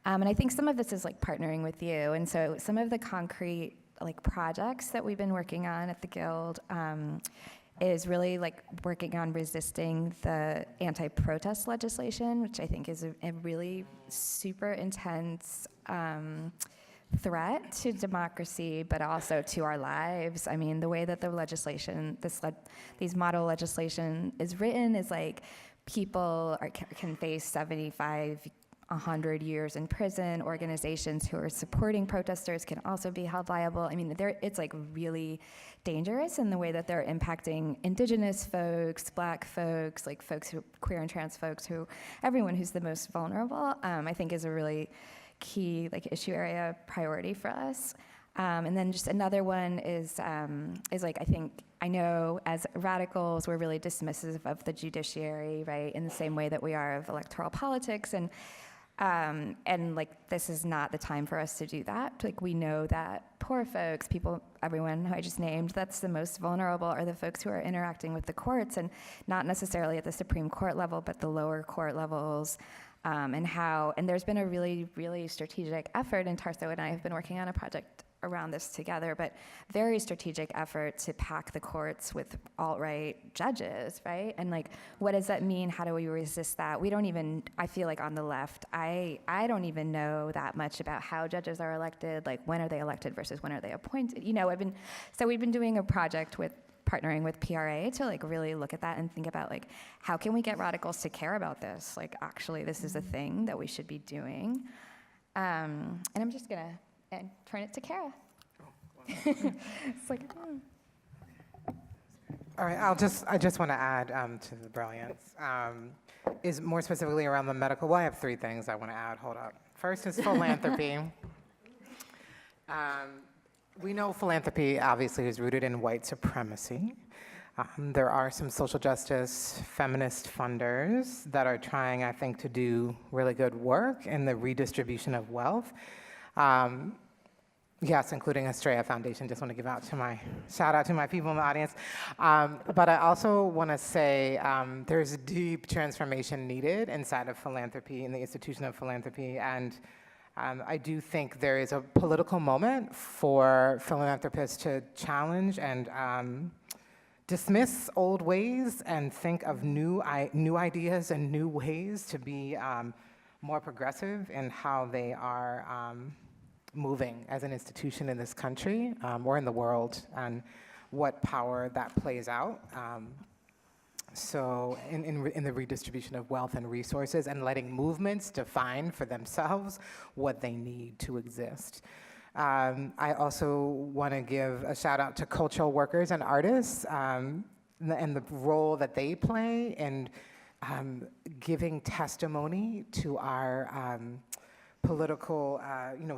And I think some of this is partnering with you, and so some of the concrete projects that we've been working on at the Guild is really working on resisting the anti-protest legislation, which I think is a really super intense threat to democracy, but also to our lives. I mean, the way that the legislation, these model legislation is written is people can face 100 years in prison. Organizations who are supporting protesters can also be held liable. I mean, it's really dangerous in the way that they're impacting indigenous folks, black folks, folks who, queer and trans folks, everyone who's the most vulnerable, I think is a really key issue area priority for us. And then just another one is I know as radicals, we're really dismissive of the judiciary, right, in the same way that we are of electoral politics, and this is not the time for us to do that. We know that poor folks, everyone who I just named, that's the most vulnerable are the folks who are interacting with the courts, and not necessarily at the Supreme Court level, but the lower court levels, and there's been a really, really strategic effort, and Tarso and I have been working on a project around this together, but very strategic effort to pack the courts with alt-right judges, right? And what does that mean? How do we resist that? I feel on the left, I don't even know that much about how judges are elected, when are they elected versus when are they appointed? We've been doing a project partnering with PRA to really look at that and think about how can we get radicals to care about this? Actually, this is a thing that we should be doing. And I'm just gonna turn it to Cara. It's All right, I just want to add to the brilliance, is more specifically around the medical. Well, I have 3 things I want to add. Hold up. First is philanthropy. We know philanthropy obviously is rooted in white supremacy. There are some social justice feminist funders that are trying, I think, to do really good work in the redistribution of wealth. Yes, including Estrella Foundation. Just want to give shout out to my people in the audience. But I also want to say there's deep transformation needed inside of philanthropy, in the institution of philanthropy, and I do think there is a political moment for philanthropists to challenge and dismiss old ways and think of new ideas and new ways to be more progressive in how they are moving as an institution in this country or in the world, and what power that plays out. So in the redistribution of wealth and resources, and letting movements define for themselves what they need to exist. I also want to give a shout out to cultural workers and artists and the role that they play in giving testimony to our political,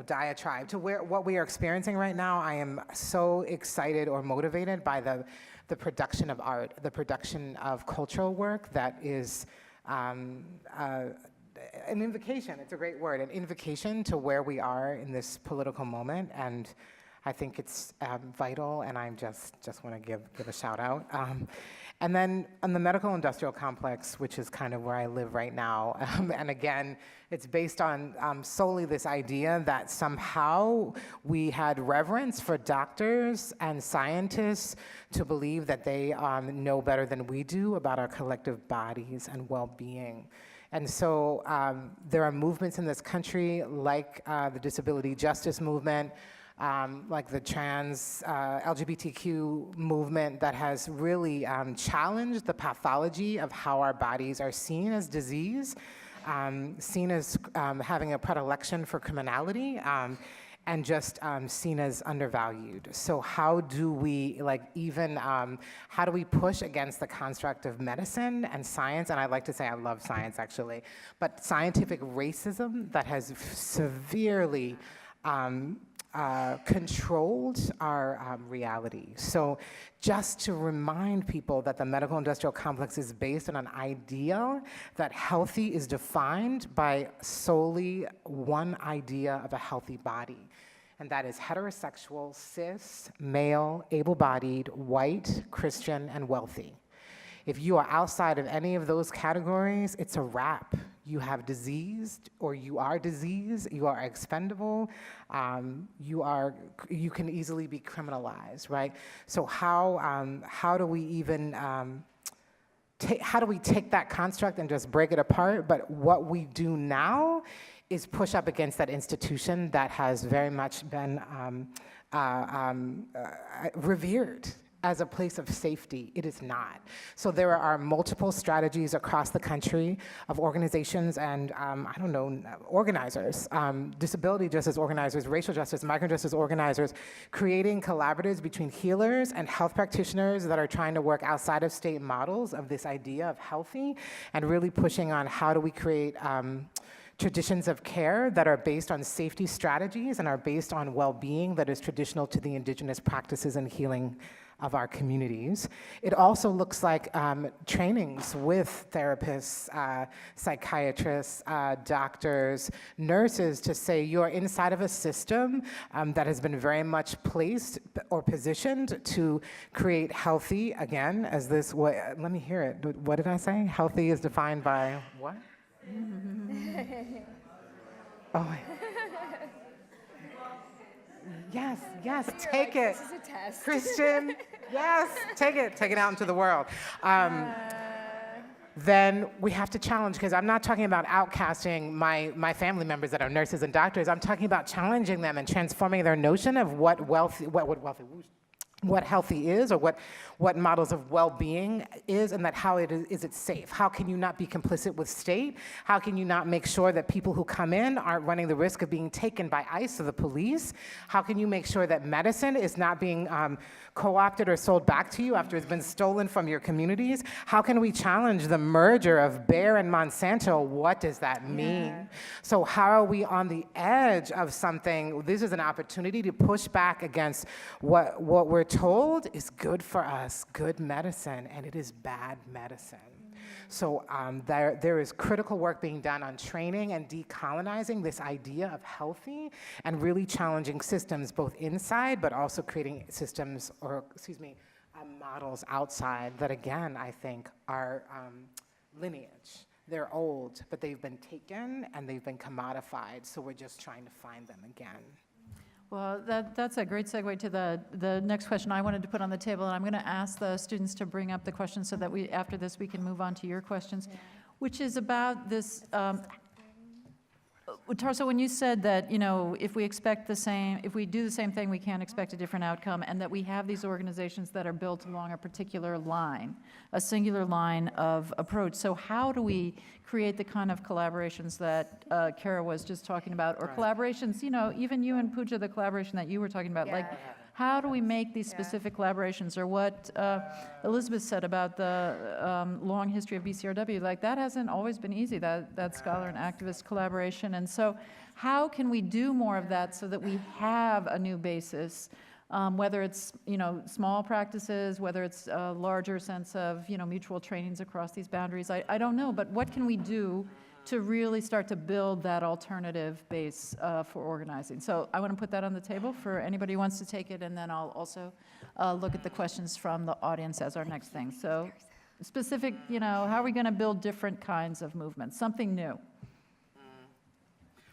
diatribe, to what we are experiencing right now. I am so excited or motivated by the production of art, the production of cultural work that is an invocation, it's a great word, an invocation to where we are in this political moment, and I think it's vital, and I just want to give a shout out. And then on the medical industrial complex, which is kind of where I live right now, and again, it's based on solely this idea that somehow we had reverence for doctors and scientists to believe that they know better than we do about our collective bodies and well-being. And so there are movements in this country like the disability justice movement, like the trans LGBTQ movement that has really challenged the pathology of how our bodies are seen as disease, seen as having a predilection for criminality, and just seen as undervalued. So how do we how do we push against the construct of medicine and science? And I like to say I love science actually, but scientific racism that has severely controlled our reality. So just to remind people that the medical industrial complex is based on an idea that healthy is defined by solely one idea of a healthy body. And that is heterosexual, cis, male, able-bodied, white, Christian, and wealthy. If you are outside of any of those categories, it's a wrap. You have diseased, or you are diseased, you are expendable, you can easily be criminalized, right? So how do we even, how do we take that construct and just break it apart? But what we do now is push up against that institution that has very much been revered as a place of safety. It is not. So there are multiple strategies across the country of organizations and, organizers, disability justice organizers, racial justice, migrant justice organizers, creating collaboratives between healers and health practitioners that are trying to work outside of state models of this idea of healthy, and really pushing on how do we create traditions of care that are based on safety strategies and are based on well-being that is traditional to the indigenous practices and healing of our communities. It also looks like trainings with therapists, psychiatrists, doctors, nurses to say you're inside of a system that has been very much placed or positioned to create healthy, again, as this, let me hear it. What did I say? Healthy is defined by what? Oh. Yes, take it. This is a test. Christian, yes, take it out into the world. Then we have to challenge, because I'm not talking about outcasting my family members that are nurses and doctors. I'm talking about challenging them and transforming their notion of what healthy is, or what models of well-being is, and that how is it safe? How can you not be complicit with state? How can you not make sure that people who come in aren't running the risk of being taken by ICE or the police? How can you make sure that medicine is not being co-opted or sold back to you after it's been stolen from your communities? How can we challenge the merger of Bayer and Monsanto? What does that mean? Yeah. So how are we on the edge of something? This is an opportunity to push back against what we're told is good for us, good medicine, and it is bad medicine. So there is critical work being done on training and decolonizing this idea of healthy, and really challenging systems both inside, but also creating systems, models outside that, again, I think are lineage. They're old, but they've been taken and they've been commodified, so we're just trying to find them again. Well, that's a great segue to the next question I wanted to put on the table, and I'm going to ask the students to bring up the questions so that after this, we can move on to your questions, which is about this. Tarso, when you said that, if we do the same thing, we can't expect a different outcome, and that we have these organizations that are built along a particular line, a singular line of approach. So how do we create the kind of collaborations that Cara was just talking about, or collaborations, even you and Pooja, the collaboration that you were talking about, like, how do we make these specific collaborations, or what Elizabeth said about the long history of BCRW, like that hasn't always been easy, that scholar and activist collaboration. And so how can we do more of that so that we have a new basis, whether it's, small practices, whether it's a larger sense of, mutual trainings across these boundaries, I don't know, but what can we do to really start to build that alternative base for organizing? So I want to put that on the table for anybody who wants to take it, and then I'll also look at the questions from the audience as our next thing. So specific, how are we going to build different kinds of movements, something new?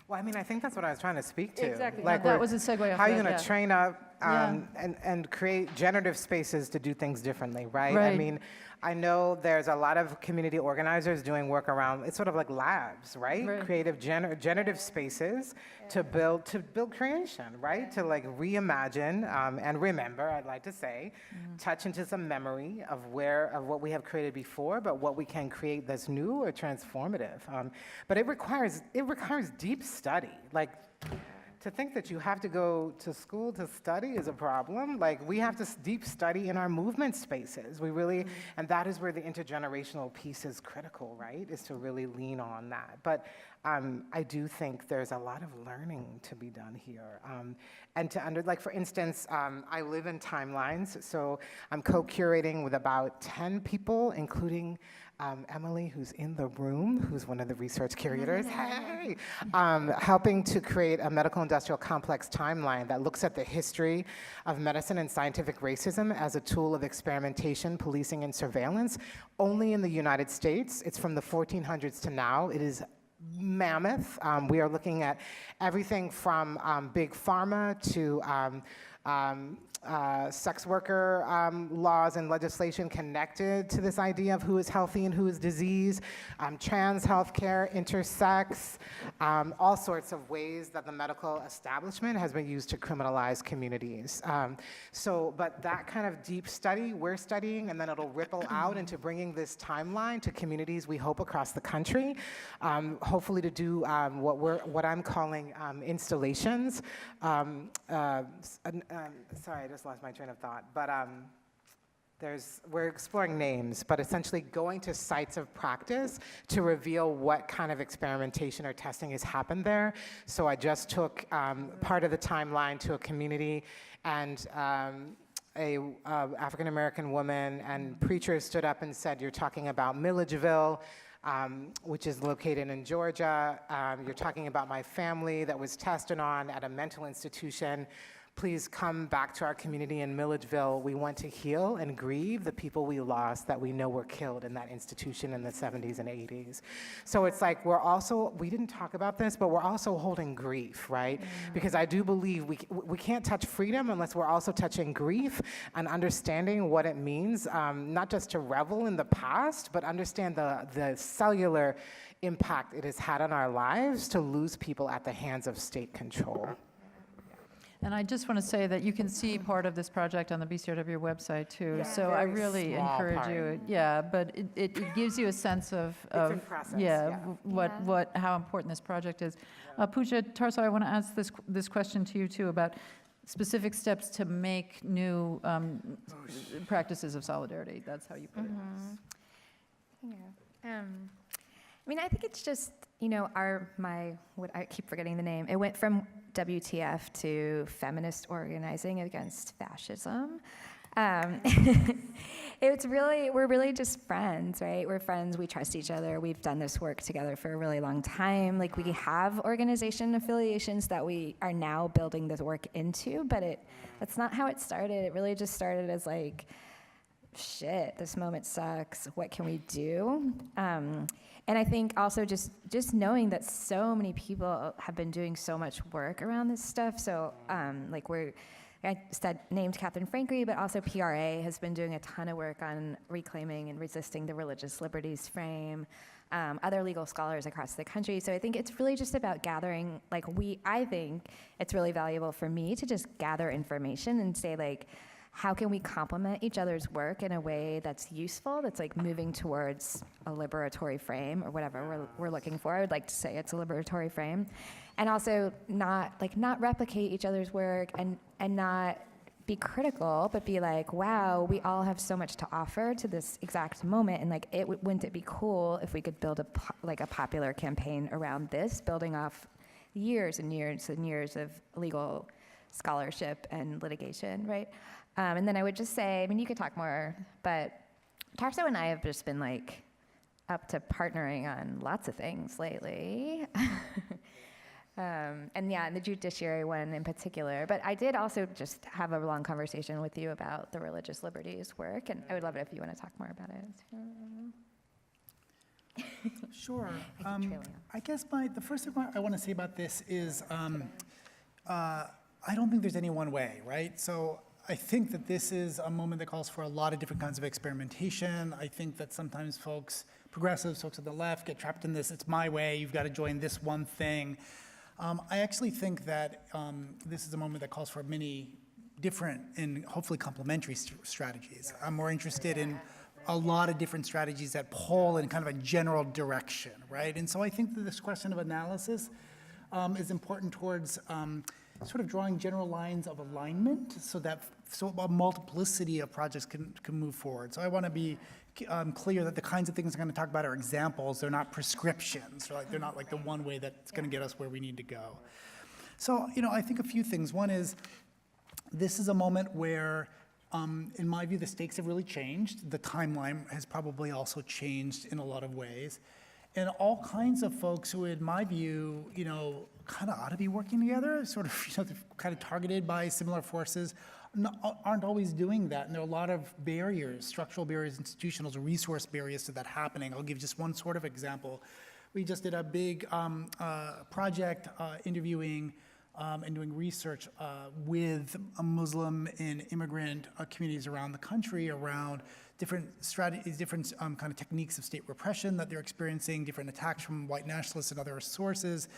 Well, I think that's what I was trying to speak to. Exactly. Like, that was a segue off how are you that, going to train up and create generative spaces to do things differently, right? I know there's a lot of community organizers doing work around, it's sort of like labs, right? Creative generative spaces to build creation, right? To like reimagine and remember, I'd like to say, touch into some memory of what we have created before, but what we can create that's new or transformative. But it requires deep study. Like, to think that you have to go to school to study is a problem. Like, we have to deep study in our movement spaces. We really, and that is where the intergenerational piece is critical, right? Is to really lean on that. But I do think there's a lot of learning to be done here. And for instance, I live in timelines, so I'm co-curating with about 10 people, including Emily, who's in the room, who's one of the research curators, hey, helping to create a medical industrial complex timeline that looks at the history of medicine and scientific racism as a tool of experimentation, policing, and surveillance, only in the United States. It's from the 1400s to now. It is mammoth. We are looking at everything from big pharma to sex worker laws and legislation connected to this idea of who is healthy and who is diseased, trans healthcare, intersex, all sorts of ways that the medical establishment has been used to criminalize communities. But that kind of deep study we're studying, and then it'll ripple out into bringing this timeline to communities, we hope, across the country, hopefully to do what I'm calling installations. Sorry, I just lost my train of thought. But we're exploring names, but essentially going to sites of practice to reveal what kind of experimentation or testing has happened there. So I just took part of the timeline to a community, and a African-American woman and preacher stood up and said, "You're talking about Milledgeville, which is located in Georgia. You're talking about my family that was tested on at a mental institution. Please come back to our community in Milledgeville. We want to heal and grieve the people we lost that we know were killed in that institution in the 70s and 80s. So it's like we didn't talk about this, but we're also holding grief, right? Because I do believe we can't touch freedom unless we're also touching grief and understanding what it means, not just to revel in the past, but understand the cellular impact it has had on our lives to lose people at the hands of state control. And I just want to say that you can see part of this project on the BCRW website too. So I really encourage you. Yeah, but it gives you a sense of in process, how important this project is. Pooja, Tarso, I want to ask this question to you too about specific steps to make new practices of solidarity. That's how you put it. Yeah. I think it's just, I keep forgetting the name. It went from WTF to Feminist Organizing Against Fascism. We're really just friends, right? We're friends, we trust each other. We've done this work together for a really long time. Like, we have organization affiliations that we are now building this work into, but that's not how it started. It really just started as shit, this moment sucks. What can we do? And I think also just knowing that so many people have been doing so much work around this stuff. So like I named Catherine Franke, but also PRA has been doing a ton of work on reclaiming and resisting the religious liberties frame. Other legal scholars across the country. So I think it's really just about gathering, I think it's really valuable for me to just gather information and say, like, how can we complement each other's work in a way that's useful, that's like moving towards a liberatory frame or whatever we're looking for. I would like to say it's a liberatory frame. And also not replicate each other's work and not be critical, but be like, wow, we all have so much to offer to this exact moment, and like, wouldn't it be cool if we could build a popular campaign around this, building off years and years and years of legal scholarship and litigation, right? And then I would just say, I mean, you could talk more, but Tarso and I have just been like up to partnering on lots of things lately. And yeah, the judiciary one in particular. But I did also just have a long conversation with you about the religious liberties work, and I would love it if you want to talk more about it. Sure. I I guess the first thing I want to say about this is I don't think there's any one way, right? So I think that this is a moment that calls for a lot of different kinds of experimentation. I think that sometimes progressives, folks on the left, get trapped in this, it's my way, you've got to join this one thing. I actually think that this is a moment that calls for many different and hopefully complementary strategies. I'm more interested in a lot of different strategies that pull in kind of a general direction, right? And so I think that this question of analysis is important towards sort of drawing general lines of alignment so a multiplicity of projects can move forward. So I want to be clear that the kinds of things I'm going to talk about are examples. They're not prescriptions. They're not like the one way that's going to get us where we need to go. So, I think a few things. One is this is a moment where, in my view, the stakes have really changed. The timeline has probably also changed in a lot of ways. And all kinds of folks who, in my view, kind of ought to be working together, sort of, kind of targeted by similar forces, aren't always doing that. And there are a lot of barriers, structural barriers, institutional, resource barriers to that happening. I'll give just one sort of example. We just did a big project interviewing and doing research with Muslim and immigrant communities around the country around different strategies, different kind of techniques of state repression that they're experiencing, different attacks from white nationalists and other sources.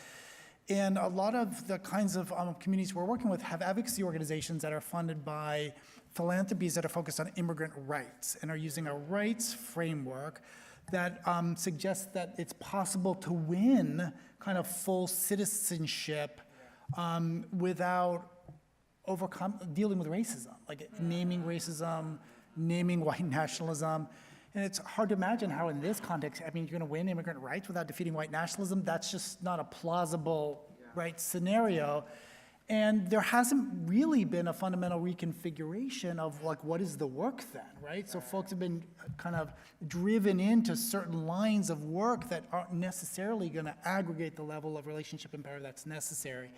And a lot of the kinds of communities we're working with have advocacy organizations that are funded by philanthropies that are focused on immigrant rights and are using a rights framework that suggests that it's possible to win kind of full citizenship without dealing with racism, like naming racism, naming white nationalism. And it's hard to imagine how in this context, I mean, you're going to win immigrant rights without defeating white nationalism. That's just not a plausible scenario. And there hasn't really been a fundamental reconfiguration of like, what is the work then, right? So folks have been kind of driven into certain lines of work that aren't necessarily going to aggregate the level of relationship and power that's necessary.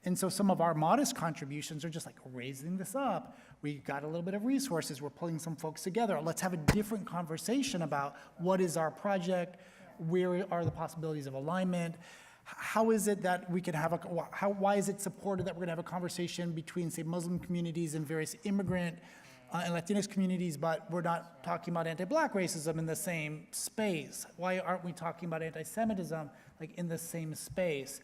And so some of our modest contributions are just like raising this up. We got a little bit of resources. We're pulling some folks together. Let's have a different conversation about what is our project, where are the possibilities of alignment, how is it that we can have why is it supported that we're gonna have a conversation between, say, Muslim communities and various immigrant and Latinx communities, but we're not talking about anti-Black racism in the same space? Why aren't we talking about anti-Semitism like in the same space?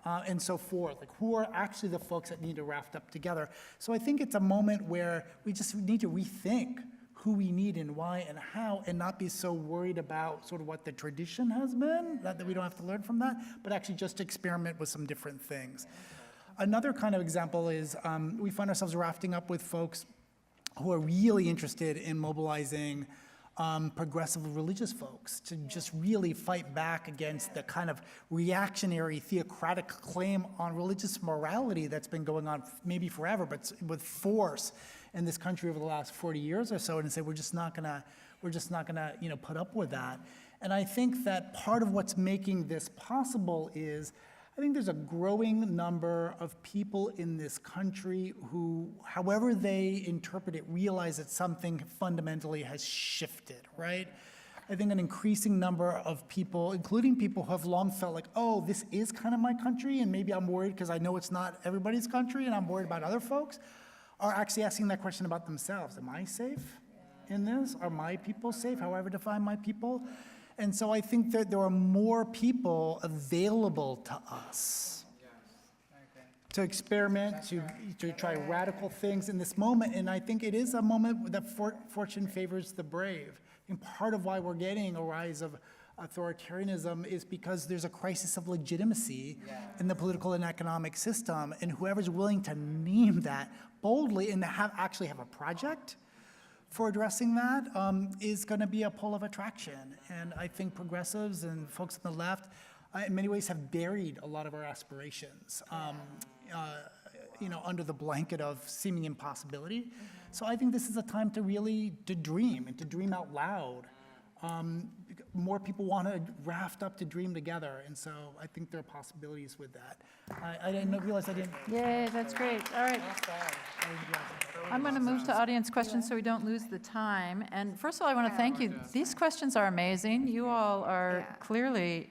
And so forth. Like, who are actually the folks that need to raft up together? So I think it's a moment where we just need to rethink who we need and why and how, and not be so worried about sort of what the tradition has been, that we don't have to learn from that, but actually just experiment with some different things. Another kind of example is we find ourselves rafting up with folks who are really interested in mobilizing progressive religious folks to just really fight back against the kind of reactionary theocratic claim on religious morality that's been going on maybe forever, but with force in this country over the last 40 years or so, and say we're just not gonna put up with that. And I think that part of what's making this possible is I think there's a growing number of people in this country who, however they interpret it, realize that something fundamentally has shifted, right? I think an increasing number of people, including people who have long felt like, oh, this is kind of my country, and maybe I'm worried because I know it's not everybody's country, and I'm worried about other folks, are actually asking that question about themselves. Am I safe in this? Are my people safe, however define my people? And so I think that there are more people available to us to experiment, to try radical things in this moment. And I think it is a moment that fortune favors the brave. And part of why we're getting a rise of authoritarianism is because there's a crisis of legitimacy in the political and economic system. And whoever's willing to name that boldly and actually have a project for addressing that is going to be a pull of attraction. And I think progressives and folks on the left, in many ways, have buried a lot of our aspirations, under the blanket of seeming impossibility. So I think this is a time to really dream and to dream out loud. More people want to raft up to dream together, and so I think there are possibilities with that. I didn't realize I didn't. Yay, that's great. All right. I'm going to move to audience questions so we don't lose the time. And first of all, I want to thank you. These questions are amazing. You all are clearly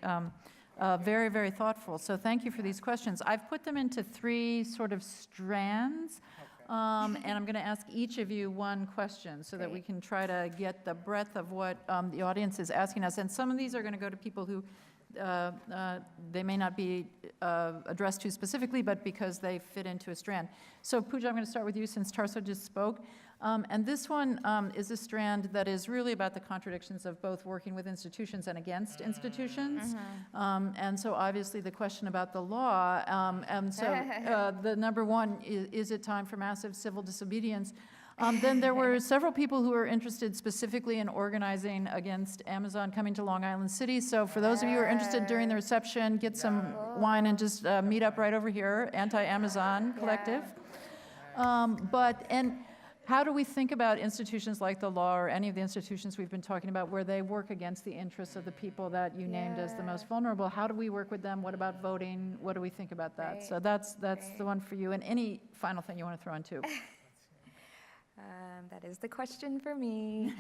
very, very thoughtful. So thank you for these questions. I've put them into 3 sort of strands. And I'm going to ask each of you one question so that we can try to get the breadth of what the audience is asking us. And some of these are going to go to people who they may not be addressed to specifically, but because they fit into a strand. So Pooja, I'm going to start with you since Tarso just spoke. And this one is a strand that is really about the contradictions of both working with institutions and against institutions. And so obviously the question about the law, and so the number one, is it time for massive civil disobedience? Then there were several people who were interested specifically in organizing against Amazon coming to Long Island City. So for those of you who are interested during the reception, get some wine and just meet up right over here, Anti-Amazon Collective. And how do we think about institutions like the law or any of the institutions we've been talking about where they work against the interests of the people that you named as the most vulnerable? How do we work with them? What about voting? What do we think about that? Right. So that's the one for you. And any final thing you want to throw in too? That is the question for me.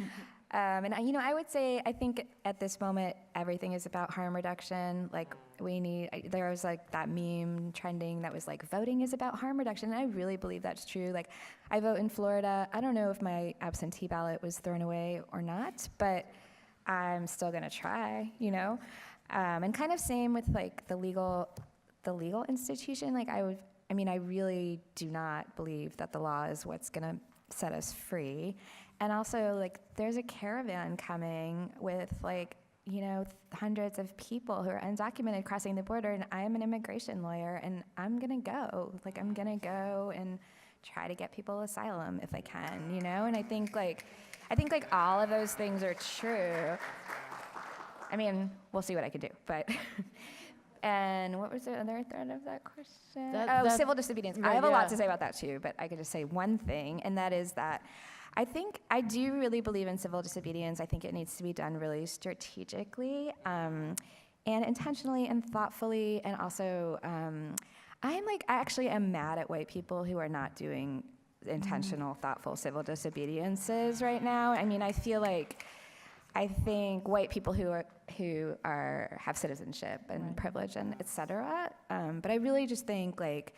And I would say, I think at this moment, everything is about harm reduction. Like there was like that meme trending that was like, voting is about harm reduction. And I really believe that's true. Like I vote in Florida. I don't know if my absentee ballot was thrown away or not, but I'm still gonna try, And kind of same with like the legal institution. Like I really do not believe that the law is what's gonna set us free. And also, like, there's a caravan coming with, like, hundreds of people who are undocumented crossing the border, and I am an immigration lawyer, and I'm gonna go. Like, I'm gonna go and try to get people asylum if I can, And I think all of those things are true. I mean, we'll see what I can do, but... And what was the other thread of that question? Civil disobedience. Right, I have a lot to say about that too, but I could just say one thing, and that is that I do really believe in civil disobedience. I think it needs to be done really strategically and intentionally and thoughtfully, and also I actually am mad at white people who are not doing intentional, thoughtful civil disobediences right now. I mean, I think white people who have citizenship and privilege and et cetera, but I really just think like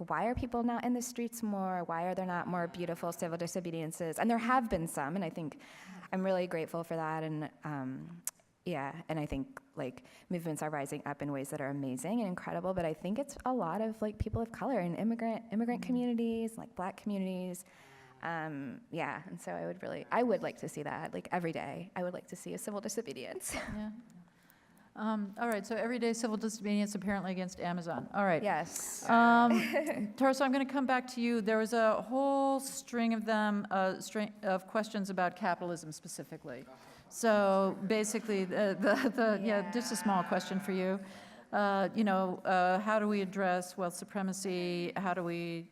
why are people not in the streets more? Why are there not more beautiful civil disobediences? And there have been some, and I think I'm really grateful for that. And and I think like movements are rising up in ways that are amazing and incredible. But I think it's a lot of like people of color and immigrant communities, like Black communities. And so I would like to see that, like every day. I would like to see a civil disobedience. Yeah. All right, so everyday civil disobedience apparently against Amazon. All right. Yes. Tarso, I'm going to come back to you. There was a whole string of them, of questions about capitalism specifically. So basically, just a small question for you. How do we address wealth supremacy? How do we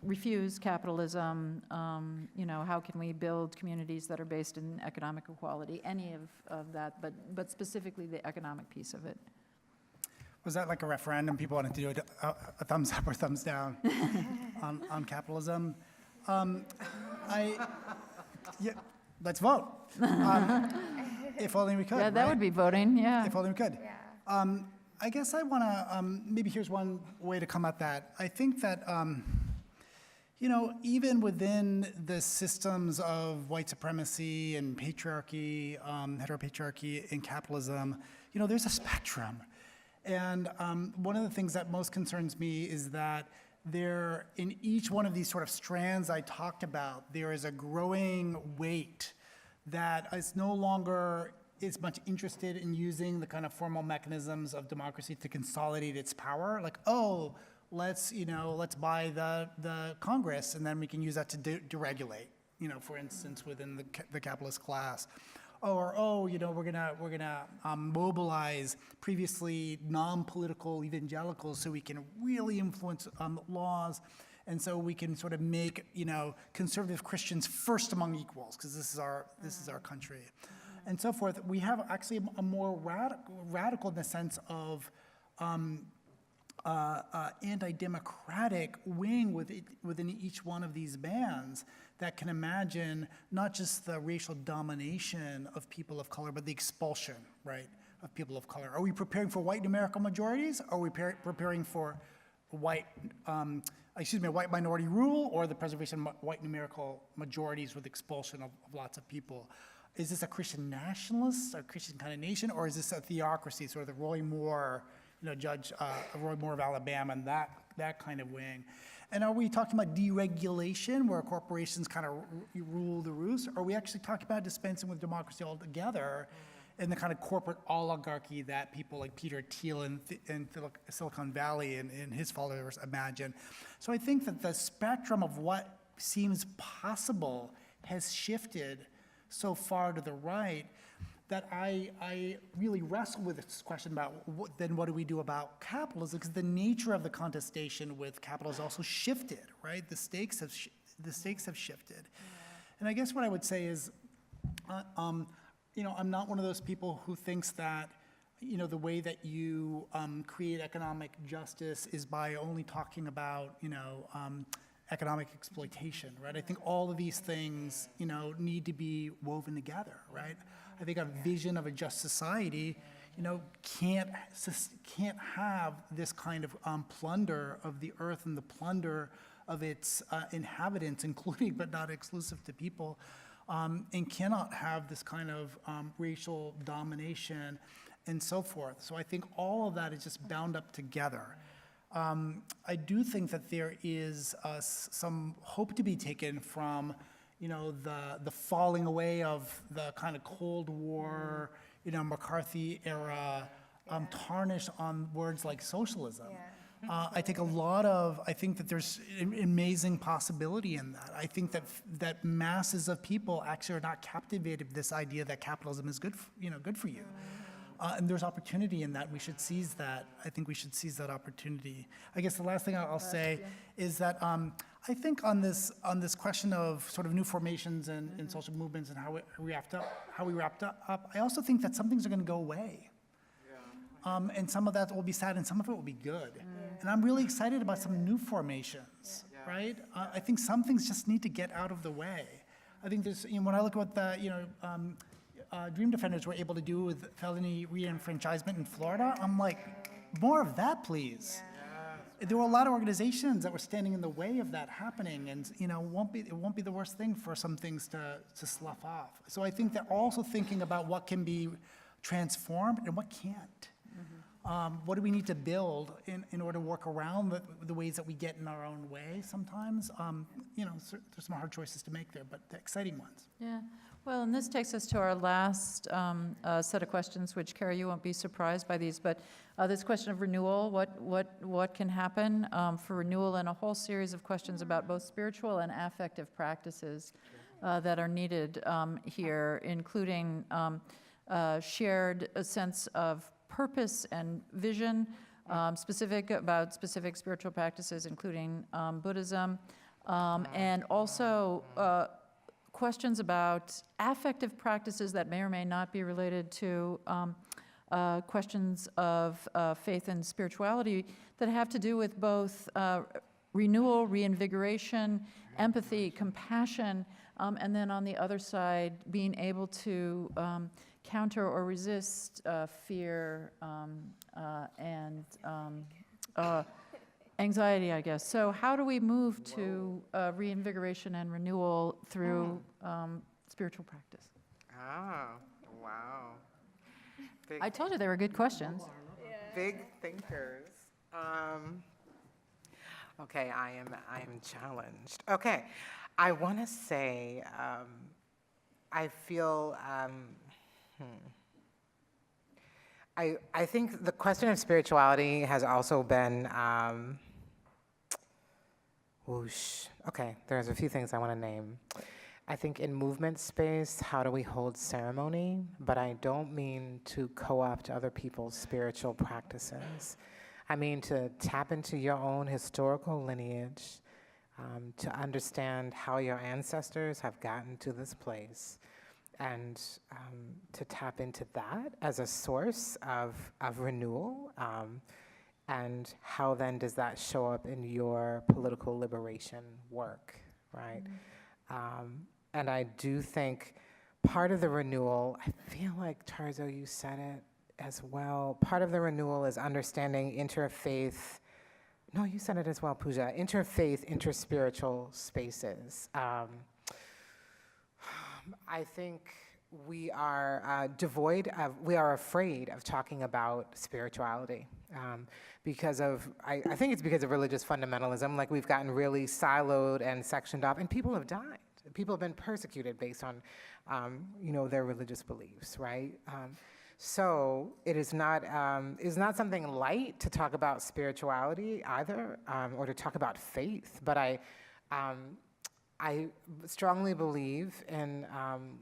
refuse capitalism? How can we build communities that are based in economic equality? Any of that, but specifically the economic piece of it. Was that like a referendum? People wanted to do a thumbs up or thumbs down on capitalism? Yeah, let's vote. If only we could. Yeah, that right? would be voting, yeah. If only we could. Yeah. I guess I want to, maybe here's one way to come at that. I think that, you know, even within the systems of white supremacy and patriarchy, heteropatriarchy and capitalism, you know, there's a spectrum. And one of the things that most concerns me is that there, in each one of these sort of strands I talked about, there is a growing weight that is no longer is much interested in using the kind of formal mechanisms of democracy to consolidate its power. Like, oh, let's buy the Congress, and then we can use that to deregulate, you know, for instance, within the capitalist class. Or, oh, you know, we're gonna mobilize previously non-political evangelicals so we can really influence laws, and so we can sort of make, you know, conservative Christians first among equals, because this is our country, and so forth. We have actually a more radical in the sense of anti-democratic wing within each one of these bands that can imagine not just the racial domination of people of color, but the expulsion, right, of people of color. Are we preparing for white numerical majorities? Are we preparing for white minority rule, or the preservation of white numerical majorities with expulsion of lots of people? Is this a Christian nationalist or Christian kind of nation, or is this a theocracy, sort of the Roy Moore, you know, Judge Roy Moore of Alabama, and that kind of wing? And are we talking about deregulation, where corporations kind of rule the roost? Or are we actually talking about dispensing with democracy altogether in the kind of corporate oligarchy that people like Peter Thiel in Silicon Valley and his followers imagine? So I think that the spectrum of what seems possible has shifted so far to the right that I really wrestle with this question about what do we do about capitalism, because the nature of the contestation with capital has also shifted, right? The stakes have shifted. Yeah. And I guess what I would say is, you know, I'm not one of those people who thinks that, you know, the way that you create economic justice is by only talking about, you know, economic exploitation, right? I think all of these things, you know, need to be woven together, right? I think a vision of a just society, you know, can't have this kind of plunder of the earth and the plunder of its inhabitants, including but not exclusive to people, and cannot have this kind of racial domination and so forth. So I think all of that is just bound up together. I do think that there is some hope to be taken from, you know, the falling away of the kind of Cold War, you know, McCarthy era tarnish on words like socialism. Yeah. I think that there's an amazing possibility in that. I think that masses of people actually are not captivated with this idea that capitalism is good for you. And there's opportunity in that. We should seize that. I think we should seize that opportunity. I guess the last thing I'll say is that I think on this question of sort of new formations and social movements and how we wrapped up, I also think that some things are going to go away. And some of that will be sad, and some of it will be good. And I'm really excited about some new formations, right? I think some things just need to get out of the way. I think there's, you know, when I look at what the, Dream Defenders were able to do with felony re-enfranchisement in Florida, I'm like, more of that, please. Yeah. There were a lot of organizations that were standing in the way of that happening, and, you know, it won't be the worst thing for some things to slough off. So I think they're also thinking about what can be transformed and what can't. What do we need to build in order to work around the ways that we get in our own way sometimes? You know, there's some hard choices to make there, but the exciting ones. Yeah. Well, and this takes us to our last set of questions, which, Cara, you won't be surprised by these, but this question of renewal, what can happen for renewal, and a whole series of questions about both spiritual and affective practices that are needed here, including shared a sense of purpose and vision, specific spiritual practices, including Buddhism, and also questions about affective practices that may or may not be related to questions of faith and spirituality that have to do with both renewal, reinvigoration, empathy, compassion, and then on the other side, being able to counter or resist fear and anxiety, I guess. So how do we move to reinvigoration and renewal through spiritual practice? Oh, wow. I told you they were good questions. Big thinkers. Okay, I am challenged. Okay, I want to say, I feel, I think the question of spirituality has also been, whoosh. Okay, there's a few things I want to name. I think in movement space, how do we hold ceremony? But I don't mean to co-opt other people's spiritual practices. I mean to tap into your own historical lineage, to understand how your ancestors have gotten to this place, and to tap into that as a source of renewal, and how then does that show up in your political liberation work, right? And I do think part of the renewal, I feel like, Tarso, you said it as well, part of the renewal is understanding interfaith, no, you said it as well, Pooja, interfaith, interspiritual spaces. I think we are we are afraid of talking about spirituality because of, I think it's because of religious fundamentalism. Like, we've gotten really siloed and sectioned off, and people have died. People have been persecuted based on, their religious beliefs, right? So it is not something light to talk about spirituality either, or to talk about faith. But I strongly believe in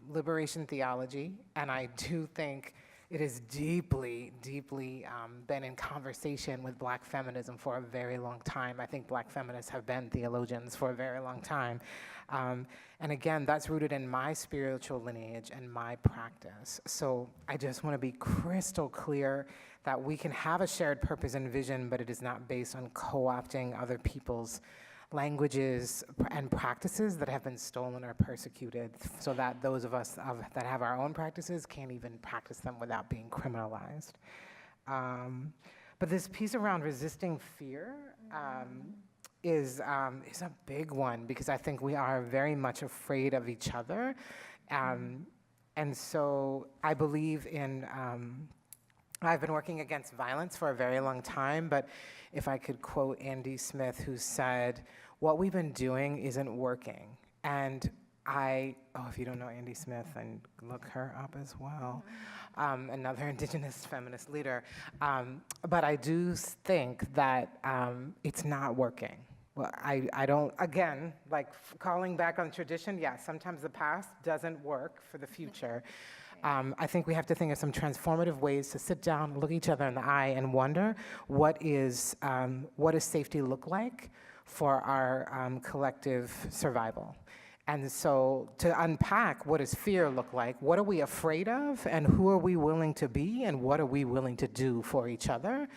liberation theology, and I do think it has deeply, deeply been in conversation with Black feminism for a very long time. I think Black feminists have been theologians for a very long time. And again, that's rooted in my spiritual lineage and my practice. So I just want to be crystal clear that we can have a shared purpose and vision, but it is not based on co-opting other people's languages and practices that have been stolen or persecuted, so that those of us that have our own practices can't even practice them without being criminalized. But this piece around resisting fear is a big one, because I think we are very much afraid of each other. And so I believe in, I've been working against violence for a very long time, but if I could quote Andy Smith, who said, "What we've been doing isn't working." And if you don't know Andy Smith, then look her up as well. Another Indigenous feminist leader. But I do think that it's not working. Well, I don't, again, like calling back on tradition, yeah, sometimes the past doesn't work for the future. I think we have to think of some transformative ways to sit down, look each other in the eye, and wonder what does safety look like for our collective survival. And so to unpack, what does fear look like? What are we afraid of? And who are we willing to be? And what are we willing to do for each other?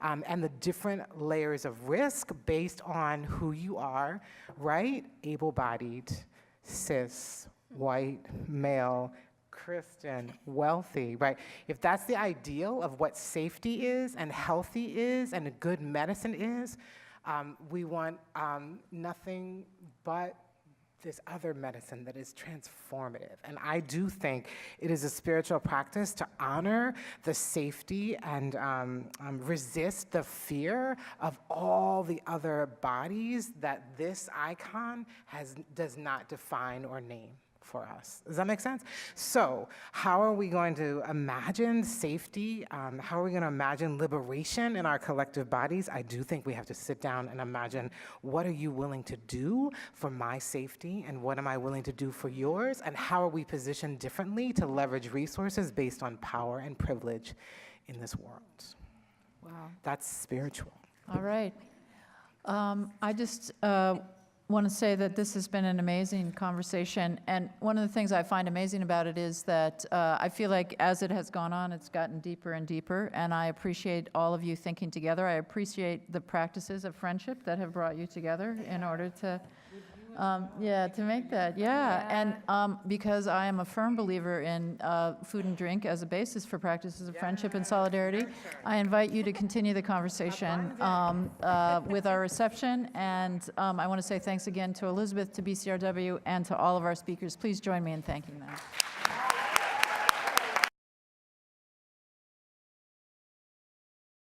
And the different layers of risk based on who you are, right? Able-bodied, cis, white, male, Christian, wealthy, right? If that's the ideal of what safety is and healthy is and a good medicine is, we want nothing but this other medicine that is transformative. And I do think it is a spiritual practice to honor the safety and resist the fear of all the other bodies that this icon does not define or name for us. Does that make sense? So how are we going to imagine safety? How are we going to imagine liberation in our collective bodies? I do think we have to sit down and imagine, what are you willing to do for my safety, and what am I willing to do for yours? And how are we positioned differently to leverage resources based on power and privilege in this world? Wow. That's spiritual. All right. I just want to say that this has been an amazing conversation, and one of the things I find amazing about it is that I feel like as it has gone on, it's gotten deeper and deeper, and I appreciate all of you thinking together. I appreciate the practices of friendship that have brought you together in order to to make that, and because I am a firm believer in food and drink as a basis for practices of friendship and solidarity, I invite you to continue the conversation with our reception, and I want to say thanks again to Elizabeth, to BCRW, and to all of our speakers. Please join me in thanking them.